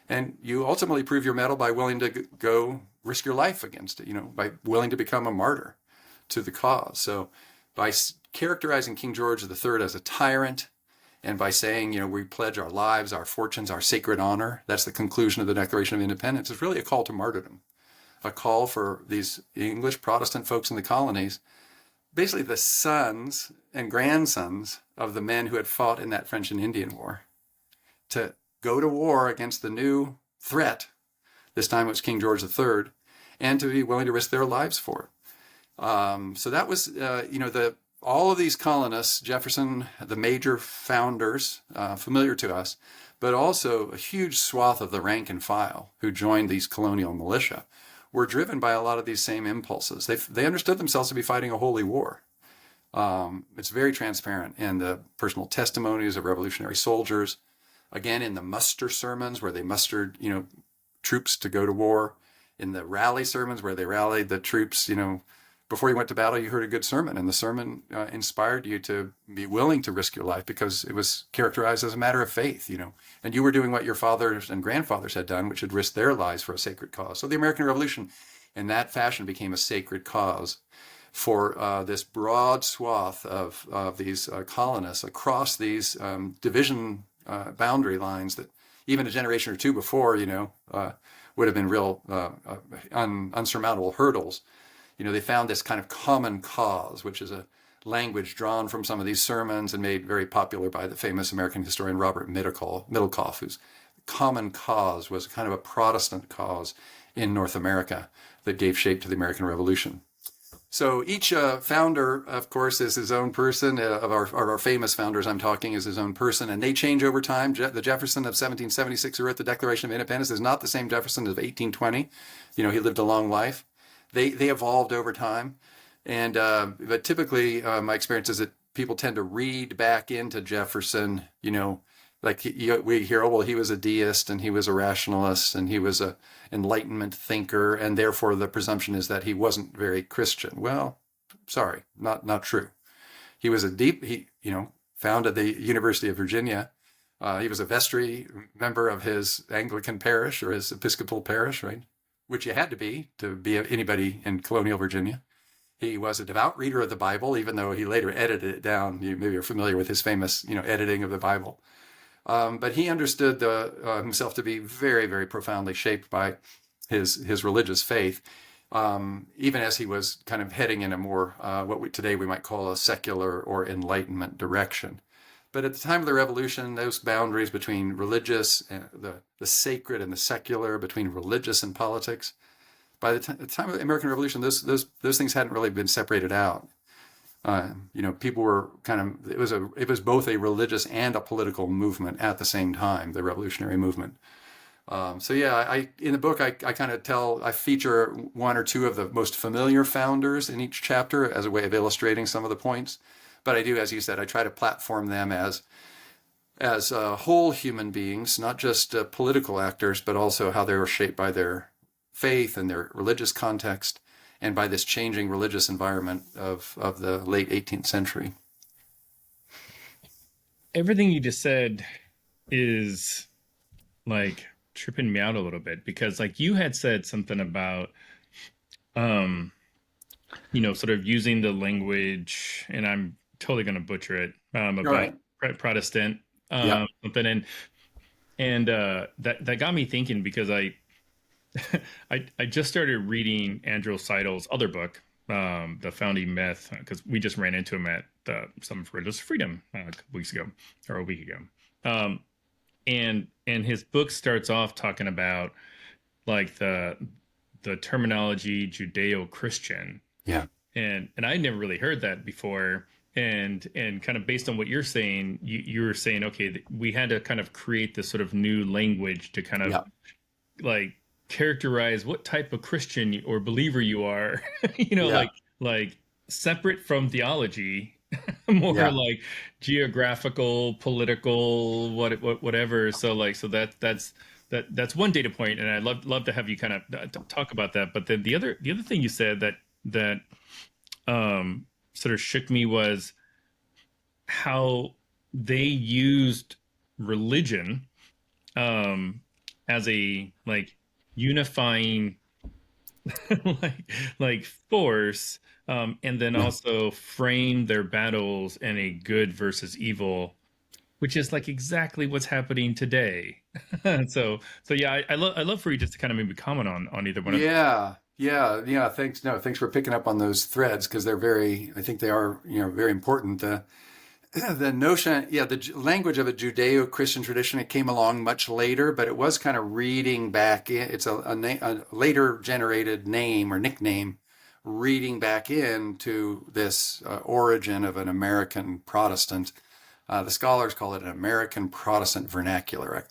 Speaker 3: And you ultimately prove your mettle by willing to go risk your life against it, by willing to become a martyr to the cause. So by characterizing King George III as a tyrant and by saying, we pledge our lives, our fortunes, our sacred honor, that's the conclusion of the Declaration of Independence. It's really a call to martyrdom, a call for these English Protestant folks in the colonies, basically the sons and grandsons of the men who had fought in that French and Indian War, to go to war against the new threat. This time it was King George III, and to be willing to risk their lives for it. So that was, all of these colonists, Jefferson, the major founders, familiar to us, but also a huge swath of the rank and file who joined these colonial militia, were driven by a lot of these same impulses. They understood themselves to be fighting a holy war. It's very transparent in the personal testimonies of revolutionary soldiers, again in the muster sermons where they mustered, troops to go to war. in the rally sermons where they rallied the troops, before you went to battle, you heard a good sermon, and the sermon inspired you to be willing to risk your life because it was characterized as a matter of faith, and you were doing what your fathers and grandfathers had done, which had risked their lives for a sacred cause. So the American Revolution in that fashion became a sacred cause for this broad swath of these colonists across these division boundary lines that even a generation or two before, would have been real unsurmountable hurdles. They found this kind of common cause, which is a language drawn from some of these sermons and made very popular by the famous American historian Robert Middlecoff, whose common cause was kind of a Protestant cause in North America that gave shape to the American Revolution. So each founder, of course, is his own person. Of our famous founders I'm talking is his own person, and they change over time. The Jefferson of 1776 who wrote the Declaration of Independence is not the same Jefferson of 1820. He lived a long life. They evolved over time, and but typically my experience is that people tend to read back into Jefferson, like we hear, oh, well, he was a deist and he was a rationalist and he was a Enlightenment thinker, and therefore the presumption is that he wasn't very Christian. Well, sorry, not true. He was he founded the University of Virginia. He was a vestry member of his Anglican parish or his Episcopal parish, right? Which you had to be anybody in colonial Virginia. He was a devout reader of the Bible, even though he later edited it down. You maybe are familiar with his famous, editing of the Bible. But he understood himself to be very, very profoundly shaped by his religious faith, even as he was kind of heading in a more today we might call a secular or Enlightenment direction. But at the time of the Revolution, those boundaries between religious and the sacred and the secular, between religious and politics, by the time of the American Revolution, those things hadn't really been separated out. People were it was both a religious and a political movement at the same time, the revolutionary movement. In the book, I feature one or two of the most familiar founders in each chapter as a way of illustrating some of the points. But I do, as you said, I try to platform them as whole human beings, not just political actors, but also how they were shaped by their faith and their religious context, and by this changing religious environment of the late 18th century.
Speaker 1: Everything you just said is like tripping me out a little bit, because like you had said something about, sort of using the language, and I'm totally going to butcher it, about
Speaker 3: right.
Speaker 1: Protestant, something. And that got me thinking, because I just started reading Andrew Seidel's other book, The Founding Myth, because we just ran into him at the Summit for Religious Freedom a couple weeks ago, or a week ago. And his book starts off talking about like the terminology Judeo-Christian.
Speaker 3: Yeah.
Speaker 1: And I never really heard that before. And kind of based on what you're saying, you were saying, okay, we had to kind of create this sort of new language to kind of like characterize what type of Christian or believer you are, like separate from theology, more like geographical, political, whatever. So that's one data point, and I'd love to have you kind of talk about that. But then the other thing you said that sort of shook me was how they used religion as a like unifying like force, and then also frame their battles in a good versus evil, which is like exactly what's happening today. so yeah, I love for you just to kind of maybe comment on either one.
Speaker 3: Yeah. Thanks for picking up on those threads, because I think they are very important. The notion, the language of a Judeo-Christian tradition, it came along much later, but it was kind of reading back in. It's a later generated name or nickname, reading back into this origin of an American Protestant. The scholars call it an American Protestant vernacular,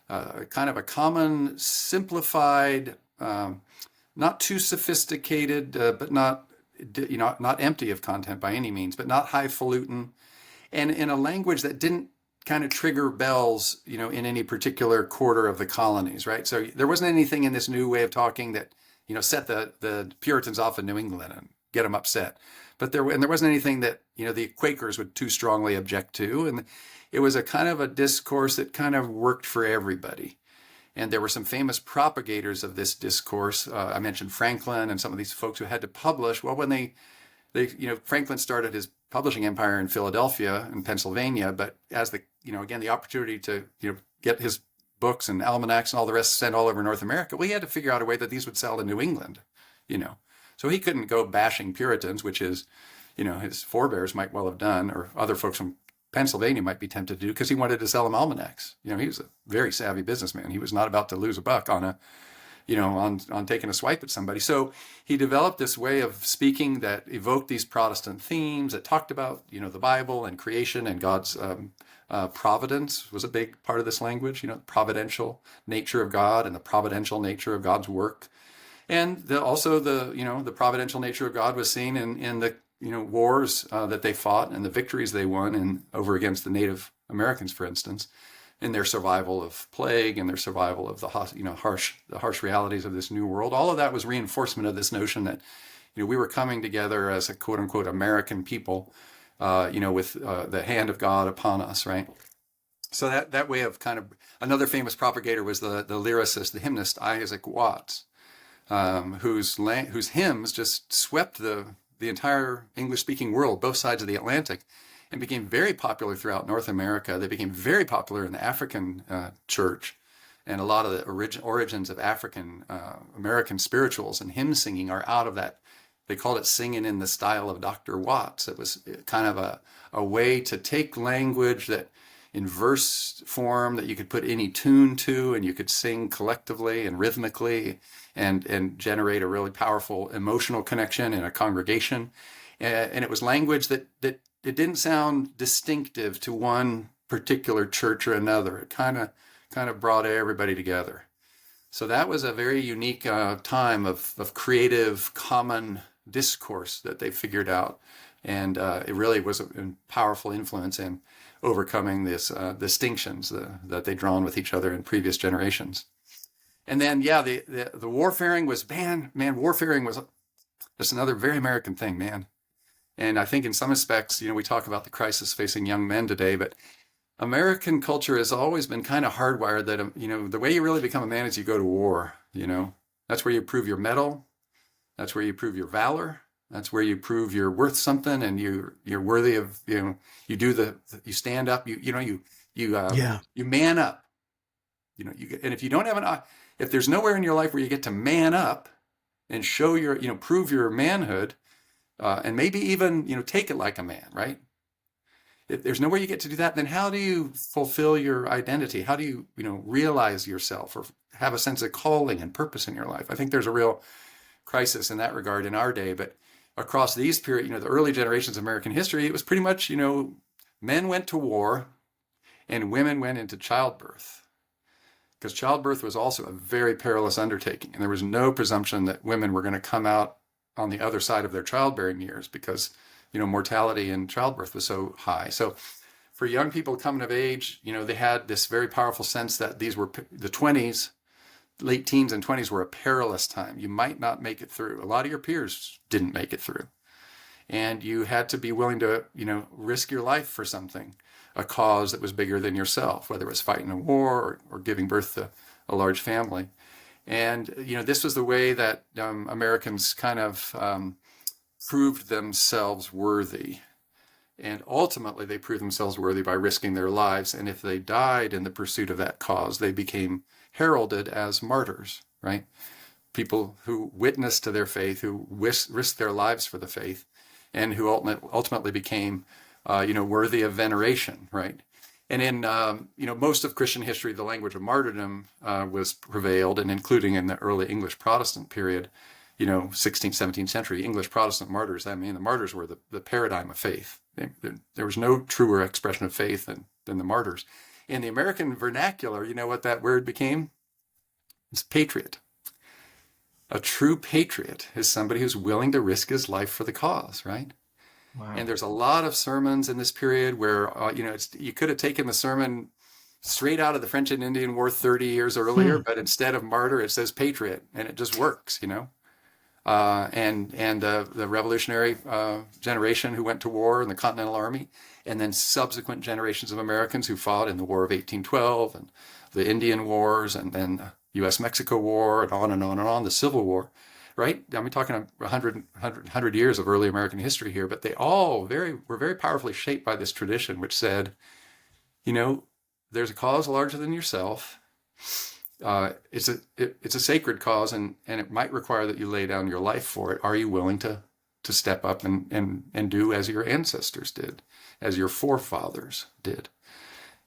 Speaker 3: kind of a common, simplified, not too sophisticated, but not empty of content by any means, but not highfalutin, and in a language that didn't kind of trigger bells, in any particular quarter of the colonies, right? So there wasn't anything in this new way of talking that set the Puritans off in New England and get them upset. But there wasn't anything that, the Quakers would too strongly object to. And it was a kind of a discourse that kind of worked for everybody. And there were some famous propagators of this discourse. I mentioned Franklin and some of these folks who had to publish. Well, when they Franklin started his publishing empire in Philadelphia and Pennsylvania, but as again, the opportunity to, get his books and almanacs and all the rest sent all over North America, we had to figure out a way that these would sell in New England, So he couldn't go bashing Puritans, which is, his forebears might well have done, or other folks from Pennsylvania might be tempted to do, because he wanted to sell them almanacs. He was a very savvy businessman. He was not about to lose a buck on on taking a swipe at somebody. So he developed this way of speaking that evoked these Protestant themes, that talked about, the Bible and creation, and God's providence was a big part of this language, the providential nature of God and the providential nature of God's work. And also the providential nature of God was seen in the, wars that they fought and the victories they won over against the Native Americans, for instance, in their survival of plague and their survival of the harsh realities of this new world. All of that was reinforcement of this notion that, we were coming together as a quote unquote American people, with the hand of God upon us, right? So that way of kind of, another famous propagator was the lyricist, the hymnist Isaac Watts, whose hymns just swept the entire English-speaking world, both sides of the Atlantic, and became very popular throughout North America. They became very popular in the African church, and a lot of the origins of African American spirituals and hymn singing are out of that. They called it singing in the style of Dr. Watts. It was kind of a way to take language that in verse form that you could put any tune to, and you could sing collectively and rhythmically and generate a really powerful emotional connection in a congregation. And it was language that it didn't sound distinctive to one particular church or another. It kind of brought everybody together. So that was a very unique time of creative common discourse that they figured out. And it really was a powerful influence in overcoming this distinctions that they'd drawn with each other in previous generations. And then, the warfaring was, warfaring was just another very American thing, man. And I think in some aspects, we talk about the crisis facing young men today, but American culture has always been kind of hardwired that, the way you really become a man is you go to war, That's where you prove your mettle. That's where you prove your valor. That's where you prove you're worth something and you're worthy of, you stand up, you man up, and if you don't have if there's nowhere in your life where you get to man up and show your, prove your manhood, and maybe even, take it like a man, right? If there's nowhere you get to do that, then how do you fulfill your identity? How do you, realize yourself or have a sense of calling and purpose in your life? I think there's a real crisis in that regard in our day, but across these period, the early generations of American history, it was pretty much, men went to war and women went into childbirth, because childbirth was also a very perilous undertaking. And there was no presumption that women were going to come out on the other side of their childbearing years because, mortality in childbirth was so high. So for young people coming of age, they had this very powerful sense that these were the 20s, late teens and 20s were a perilous time. You might not make it through. A lot of your peers didn't make it through. And you had to be willing to, risk your life for something, a cause that was bigger than yourself, whether it was fighting a war or giving birth to a large family. And, this was the way that Americans kind of proved themselves worthy. And ultimately, they proved themselves worthy by risking their lives. And if they died in the pursuit of that cause, they became heralded as martyrs, right? People who witnessed to their faith, who risked their lives for the faith, and who ultimately became, worthy of veneration, right? And in, most of Christian history, the language of martyrdom was prevailed, and including in the early English Protestant period, 16th, 17th century English Protestant martyrs. I mean, the martyrs were the paradigm of faith. There was no truer expression of faith than the martyrs. In the American vernacular, you know what that word became? It's patriot. A true patriot is somebody who's willing to risk his life for the cause, right? Wow. And there's a lot of sermons in this period where, you could have taken the sermon straight out of the French and Indian War 30 years earlier, but instead of martyr, it says patriot, and it just works, and the revolutionary generation who went to war in the Continental Army, and then subsequent generations of Americans who fought in the War of 1812 and the Indian Wars, and then the U.S.-Mexico War, and on and on and on, the Civil War, right? I mean, talking 100 years of early American history here, but they all were very powerfully shaped by this tradition, which said, there's a cause larger than yourself. It's a sacred cause, and it might require that you lay down your life for it. Are you willing to step up and do as your ancestors did, as your forefathers did?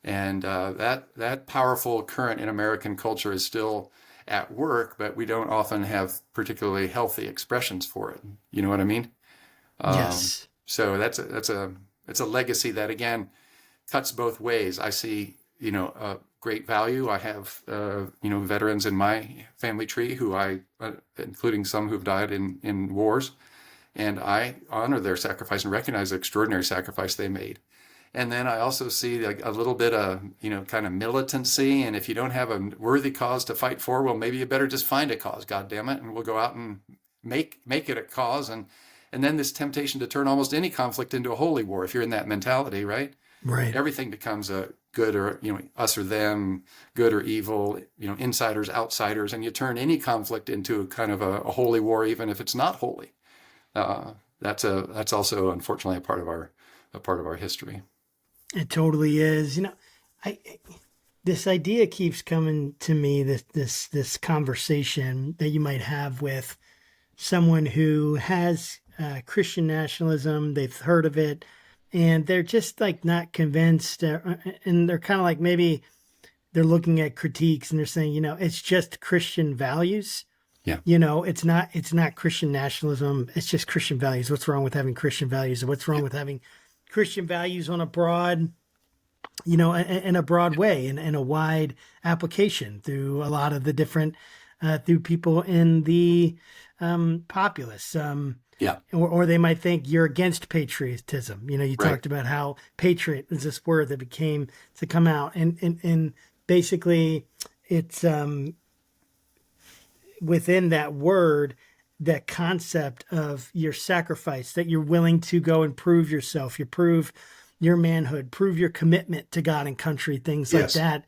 Speaker 3: And that powerful current in American culture is still at work, but we don't often have particularly healthy expressions for it. You know what I mean?
Speaker 2: Yes.
Speaker 3: So it's a legacy that, again, cuts both ways. I see, great value. I have, veterans in my family tree who including some who've died in wars, and I honor their sacrifice and recognize the extraordinary sacrifice they made. And then I also see a little bit of, kind of militancy. And if you don't have a worthy cause to fight for, well, maybe you better just find a cause, God damn it, and we'll go out and make it a cause. And then this temptation to turn almost any conflict into a holy war, if you're in that mentality, right?
Speaker 2: Right.
Speaker 3: Everything becomes a good or, us or them, good or evil, insiders, outsiders, and you turn any conflict into kind of a holy war, even if it's not holy. That's also, unfortunately, a part of our history.
Speaker 2: It totally is. This idea keeps coming to me, this conversation that you might have with someone who has Christian nationalism. They've heard of it, and they're just like not convinced, and they're kind of like, maybe they're looking at critiques and they're saying, it's just Christian values.
Speaker 3: Yeah.
Speaker 2: It's not Christian nationalism. It's just Christian values. What's wrong with having Christian values? What's wrong with having Christian values on a broad, in a broad way, and a wide application through a lot of the different, through people in the populace. Or they might think you're against patriotism. You talked about how patriot is this word that became to come out, and basically it's within that word, that concept of your sacrifice, that you're willing to go and prove yourself, you prove your manhood, prove your commitment to God and country, things like that.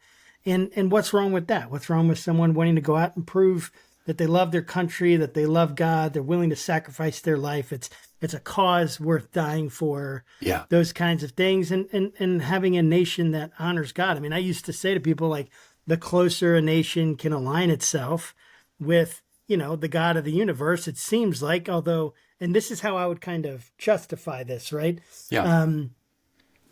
Speaker 2: And what's wrong with that? What's wrong with someone wanting to go out and prove that they love their country, that they love God, they're willing to sacrifice their life? It's a cause worth dying for.
Speaker 3: Yeah.
Speaker 2: Those kinds of things, and having a nation that honors God. I mean, I used to say to people, like, the closer a nation can align itself with, the God of the universe, it seems like, although, and this is how I would kind of justify this, right?
Speaker 3: Yeah.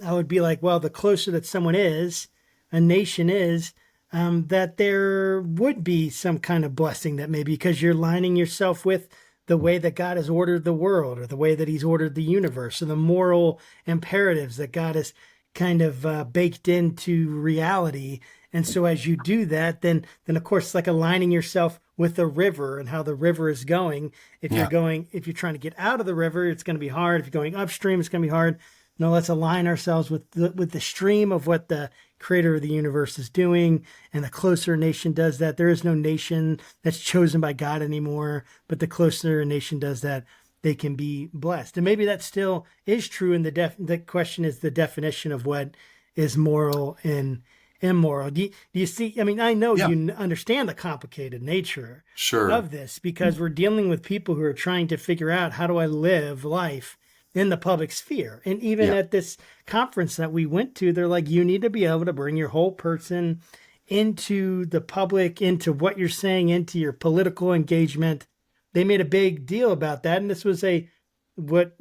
Speaker 2: I would be like, well, the closer that a nation is, that there would be some kind of blessing, that maybe because you're lining yourself with the way that God has ordered the world, or the way that he's ordered the universe, or the moral imperatives that God has kind of baked into reality. And so as you do that, then of course, it's like aligning yourself with the river and how the river is going. If you're trying to get out of the river, it's going to be hard. If you're going upstream, it's going to be hard. No, let's align ourselves with the stream of what the creator of the universe is doing. And the closer a nation does that, there is no nation that's chosen by God anymore, but the closer a nation does that, they can be blessed. And maybe that still is true. And the question is the definition of what is moral and immoral. Do you see? I mean, I know you understand the complicated nature of this, because we're dealing with people who are trying to figure out, how do I live life in the public sphere? And even at this conference that we went to, they're like, you need to be able to bring your whole person into the public, into what you're saying, into your political engagement. They made a big deal about that. And this was I don't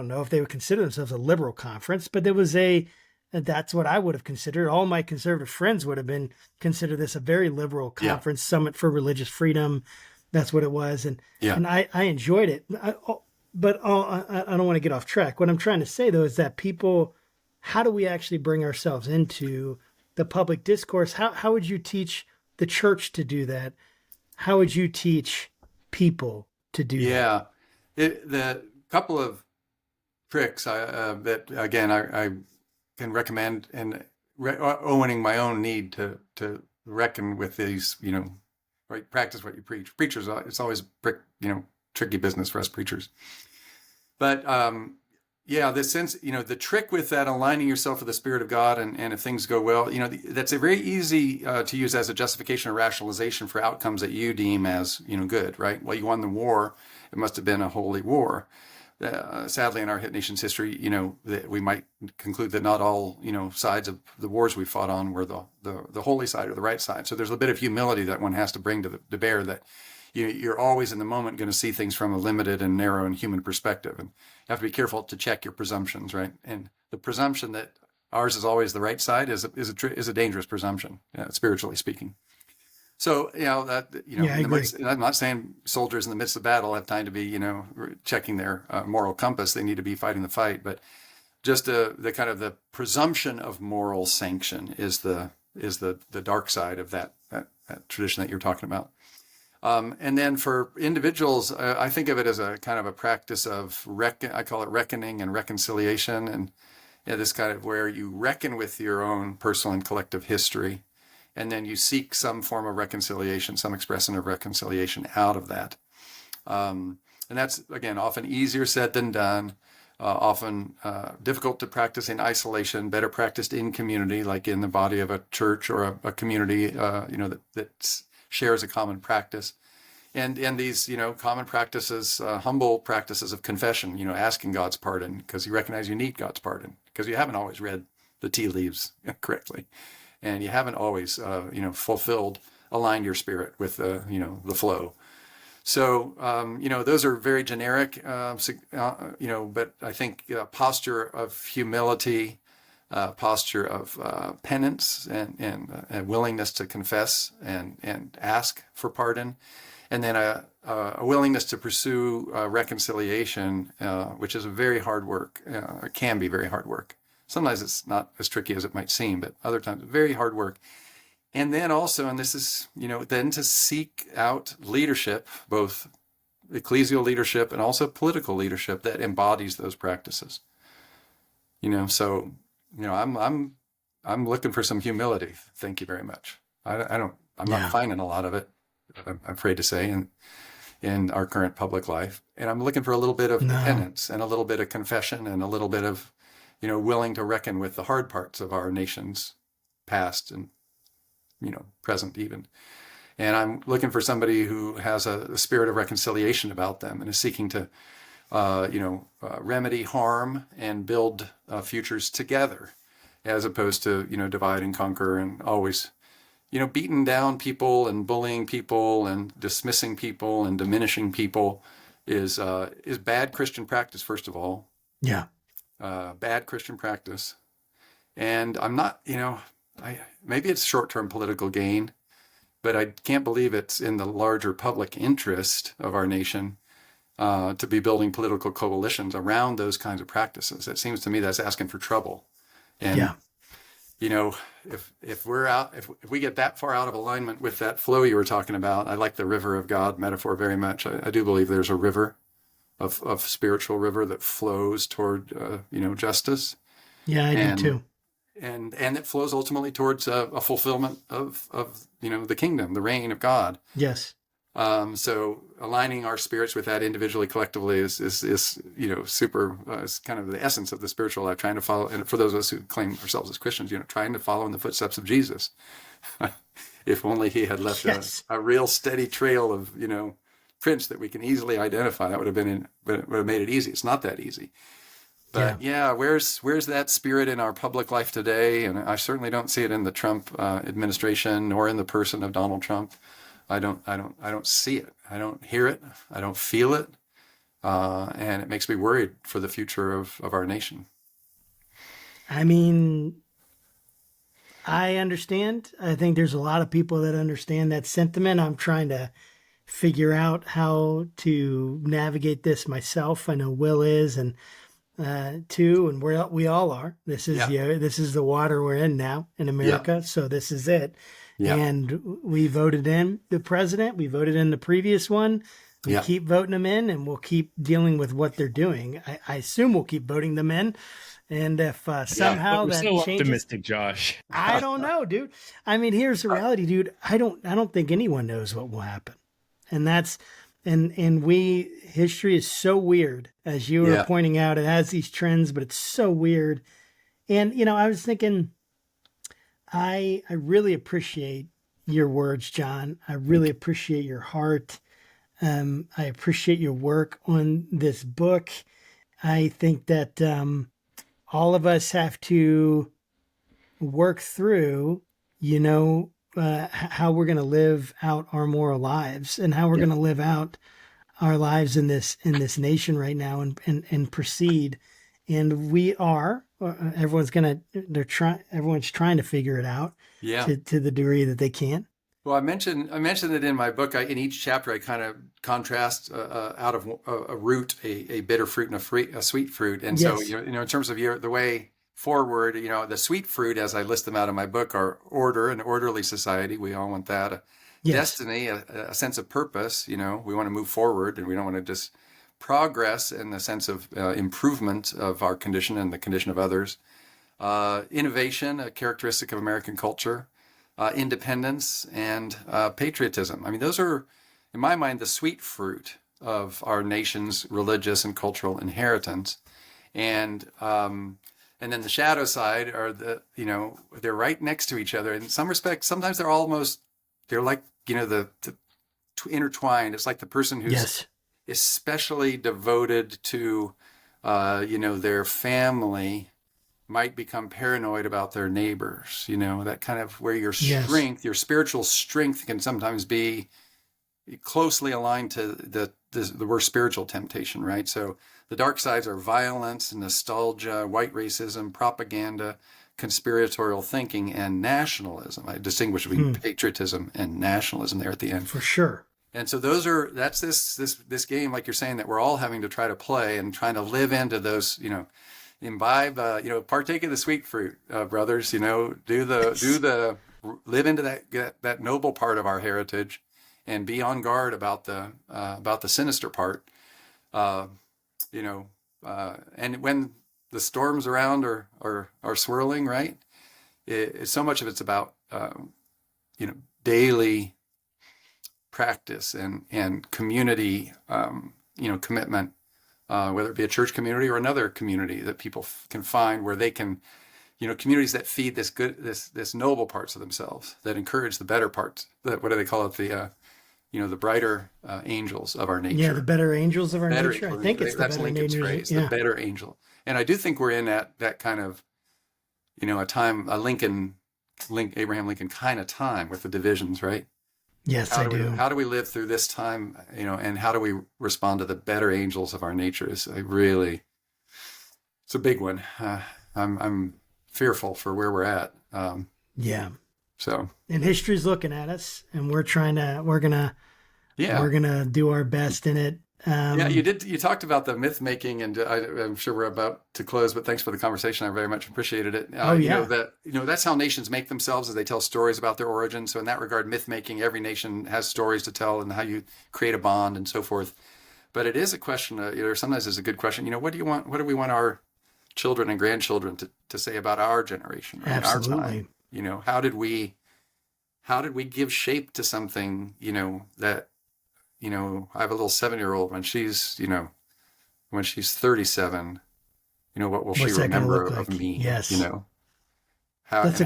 Speaker 2: know if they would consider themselves a liberal conference, but there was that's what I would have considered. All my conservative friends would have considered this a very liberal conference, Summit for Religious Freedom. That's what it was. And I enjoyed it. But I don't want to get off track. What I'm trying to say, though, is that people, how do we actually bring ourselves into the public discourse? How would you teach the church to do that? How would you teach people to do that?
Speaker 3: Yeah. The couple of tricks that, again, I can recommend, and owning my own need to reckon with these, right? Practice what you preach. Preachers, it's always tricky business for us preachers. But yeah, the sense, the trick with that aligning yourself with the Spirit of God, and if things go well, that's a very easy to use as a justification or rationalization for outcomes that you deem as, good, right? Well, you won the war. It must have been a holy war. Sadly, in our nation's history, that we might conclude that not all, sides of the wars we fought on were the holy side or the right side. So there's a bit of humility that one has to bring to bear, that you're always in the moment going to see things from a limited and narrow and human perspective. And you have to be careful to check your presumptions, right? And the presumption that ours is always the right side is a dangerous presumption, spiritually speaking. So, I'm not saying soldiers in the midst of battle have time to be, checking their moral compass. They need to be fighting the fight. But just the kind of the presumption of moral sanction is the dark side of that tradition that you're talking about. And then for individuals, I think of it as a kind of a practice of I call it reckoning and reconciliation, and this kind of where you reckon with your own personal and collective history, and then you seek some form of reconciliation, some expression of reconciliation out of that. And that's, again, often easier said than done, often difficult to practice in isolation, better practiced in community, like in the body of a church or a community, that shares a common practice. And these, common practices, humble practices of confession, asking God's pardon because you recognize you need God's pardon because you haven't always read the tea leaves correctly. And you haven't always, aligned your spirit with, the flow. So, those are very generic, but I think posture of humility, posture of penance and willingness to confess and ask for pardon, and then a willingness to pursue reconciliation, which is a very hard work. It can be very hard work. Sometimes it's not as tricky as it might seem, but other times very hard work. And then also, and this is, then to seek out leadership, both ecclesial leadership and also political leadership that embodies those practices. So, I'm looking for some humility. Thank you very much. I'm not finding a lot of it, I'm afraid to say, in our current public life. And I'm looking for a little bit of penance and a little bit of confession and a little bit of, willing to reckon with the hard parts of our nation's past and, present even. And I'm looking for somebody who has a spirit of reconciliation about them and is seeking to, remedy harm and build futures together, as opposed to, divide and conquer and always, beating down people and bullying people and dismissing people and diminishing people is bad Christian practice, first of all.
Speaker 2: Yeah.
Speaker 3: Bad Christian practice. And I'm not, maybe it's short-term political gain, but I can't believe it's in the larger public interest of our nation to be building political coalitions around those kinds of practices. It seems to me that's asking for trouble. And, if we get that far out of alignment with that flow you were talking about, I like the river of God metaphor very much. I do believe there's a river of spiritual river that flows toward, justice. Yeah, I do too. And it flows ultimately towards a fulfillment of the kingdom, the reign of God.
Speaker 2: Yes.
Speaker 3: So aligning our spirits with that individually, collectively is super, is kind of the essence of the spiritual life, trying to follow, and for those of us who claim ourselves as Christians, trying to follow in the footsteps of Jesus. If only he had left a real steady trail of, prints that we can easily identify, that would have made it easy. It's not that easy. But where's that spirit in our public life today? And I certainly don't see it in the Trump administration, nor in the person of Donald Trump. I don't see it. I don't hear it. I don't feel it. And it makes me worried for the future of our nation.
Speaker 2: I mean, I understand. I think there's a lot of people that understand that sentiment. I'm trying to figure out how to navigate this myself. I know Will is, and too, and we all are. This is the water we're in now in America. So this is it. Yeah. And we voted in the president. We voted in the previous one. We keep voting them in, and we'll keep dealing with what they're doing. I assume we'll keep voting them in. And if somehow
Speaker 1: We're
Speaker 2: that
Speaker 1: so
Speaker 2: changes,
Speaker 1: optimistic, Josh.
Speaker 2: I don't know, dude. I mean, here's the reality, dude. I don't think anyone knows what will happen. And that's and history is so weird, as you were
Speaker 3: Yeah.
Speaker 2: pointing out. It has these trends, but it's so weird. And I was thinking, I really appreciate your words, John. I really appreciate your heart. I appreciate your work on this book. I think that all of us have to work through, how we're going to live out our moral lives and how we're going to live out our lives in this nation right now and proceed. And we are. Everyone's trying to figure it out.
Speaker 3: Yeah.
Speaker 2: To the degree that they can.
Speaker 3: Well, I mentioned it in my book. In each chapter, I kind of contrast out of a root, a bitter fruit and a sweet fruit. And
Speaker 2: Yes.
Speaker 3: so, in terms of the way forward, the sweet fruit, as I list them out in my book, are order, an orderly society. We all want that.
Speaker 2: Yes.
Speaker 3: Destiny, a sense of purpose. We want to move forward, and we don't want to just progress in the sense of improvement of our condition and the condition of others. Innovation, a characteristic of American culture. Independence and patriotism. I mean, those are, in my mind, the sweet fruit of our nation's religious and cultural inheritance. And then the shadow side are they're right next to each other. In some respects, sometimes they're like, the intertwined. It's like the person who's especially devoted to, their family might become paranoid about their neighbors, that kind of where your strength, your spiritual strength can sometimes be closely aligned to the worst spiritual temptation, right? So the dark sides are violence, nostalgia, white racism, propaganda, conspiratorial thinking, and nationalism. I distinguish between patriotism and nationalism there at the end.
Speaker 2: For sure.
Speaker 3: And so that's this game, like you're saying, that we're all having to try to play and trying to live into those, imbibe, partake of the sweet fruit, brothers, live into that noble part of our heritage and be on guard about the sinister part, and when the storms around are swirling, right? So much of it's about, daily practice and community, commitment. Whether it be a church community or another community that people can find where they can, communities that feed this noble parts of themselves, that encourage the better parts. What do they call it? The brighter angels of our nature.
Speaker 2: Yeah, the better angels of our nature.
Speaker 3: Angels.
Speaker 2: I think it's
Speaker 3: that's
Speaker 2: the better
Speaker 3: Lincoln's
Speaker 2: nature.
Speaker 3: phrase,
Speaker 2: Yeah.
Speaker 3: the better angel. And I do think we're in that kind of, Abraham Lincoln kind of time with the divisions, right?
Speaker 2: Yes, I do.
Speaker 3: How do we live through this time, and how do we respond to the better angels of our nature? It's a big one. I'm fearful for where we're at. So.
Speaker 2: And history's looking at us, and we're gonna do our best in it.
Speaker 3: You talked about the myth making, and I'm sure we're about to close, but thanks for the conversation. I very much appreciated it. That's how nations make themselves, as they tell stories about their origins. So in that regard, myth making, every nation has stories to tell and how you create a bond and so forth. But it is a question, sometimes it's a good question. What do we want our children and grandchildren to say about our generation, right?
Speaker 2: Absolutely.
Speaker 3: Our time? How did we give shape to something, that, I have a little 7-year-old when she's 37, what will she remember of me?
Speaker 2: Yes.
Speaker 3: That's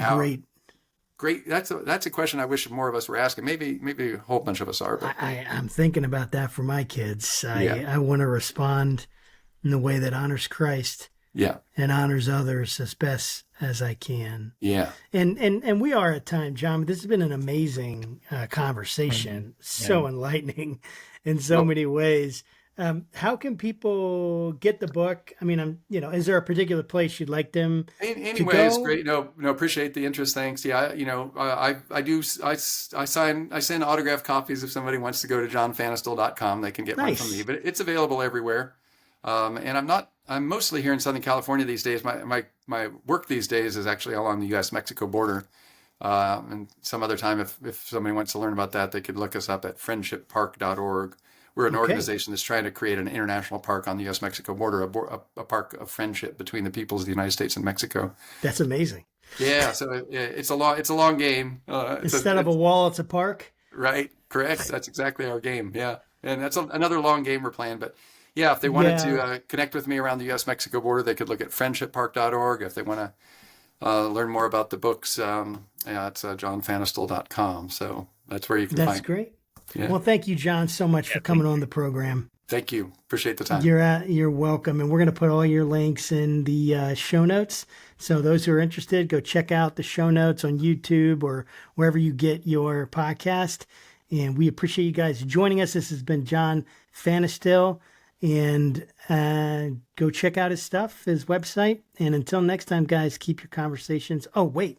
Speaker 3: a question I wish more of us were asking. Maybe a whole bunch of us are. But
Speaker 2: I'm thinking about that for my kids. I want to respond in the way that honors Christ.
Speaker 3: Yeah.
Speaker 2: And honors others as best as I can.
Speaker 3: Yeah.
Speaker 2: And we are at time, John. This has been an amazing conversation. So enlightening in so many ways. How can people get the book? I mean, is there a particular place you'd like them to go?
Speaker 3: It's great. No, appreciate the interest. Thanks. Yeah. I send autographed copies if somebody wants to go to johnfanestil.com. They can get one from me, but it's available everywhere. And I'm mostly here in Southern California these days. My work these days is actually along the U.S.-Mexico border. And some other time, if somebody wants to learn about that, they could look us up at friendshippark.org, We're an
Speaker 2: Okay.
Speaker 3: organization that's trying to create an international park on the U.S.-Mexico border, a park of friendship between the peoples of the United States and Mexico.
Speaker 2: That's amazing.
Speaker 3: Yeah, so it's a long game.
Speaker 2: Instead of a wall, it's a park.
Speaker 3: Right, correct. That's exactly our game. Yeah, and that's another long game we're playing. But yeah, if they wanted to connect with me around the U.S.-Mexico border, they could look at friendshippark.org. If they want to learn more about the books, it's johnfanestil.com. So that's where you can find.
Speaker 2: That's great.
Speaker 3: Yeah.
Speaker 2: Well, thank you, John, so much for coming on the program.
Speaker 3: Thank you. Appreciate the time.
Speaker 2: You're welcome. And we're going to put all your links in the show notes. So those who are interested, go check out the show notes on YouTube or wherever you get your podcast. And we appreciate you guys joining us. This has been John Fanestil. And go check out his stuff, his website. And until next time, guys, keep your conversations. Oh, wait.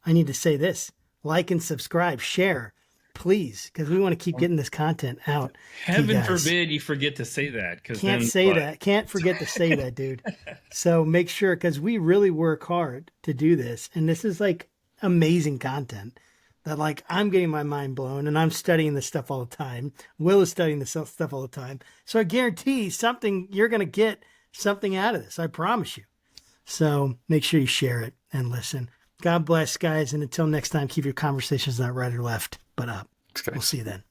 Speaker 2: I need to say this. Like and subscribe. Share. Please, because we want to keep getting this content out.
Speaker 1: Heaven forbid you forget to say that.
Speaker 2: Can't say that. Can't forget to say that, dude. So make sure, because we really work hard to do this. And this is like amazing content that like I'm getting my mind blown and I'm studying this stuff all the time. Will is studying this stuff all the time. So I guarantee you're going to get something out of this. I promise you. So make sure you share it and listen. God bless, guys. And until next time, keep your conversations not right or left, but up. We'll see you then.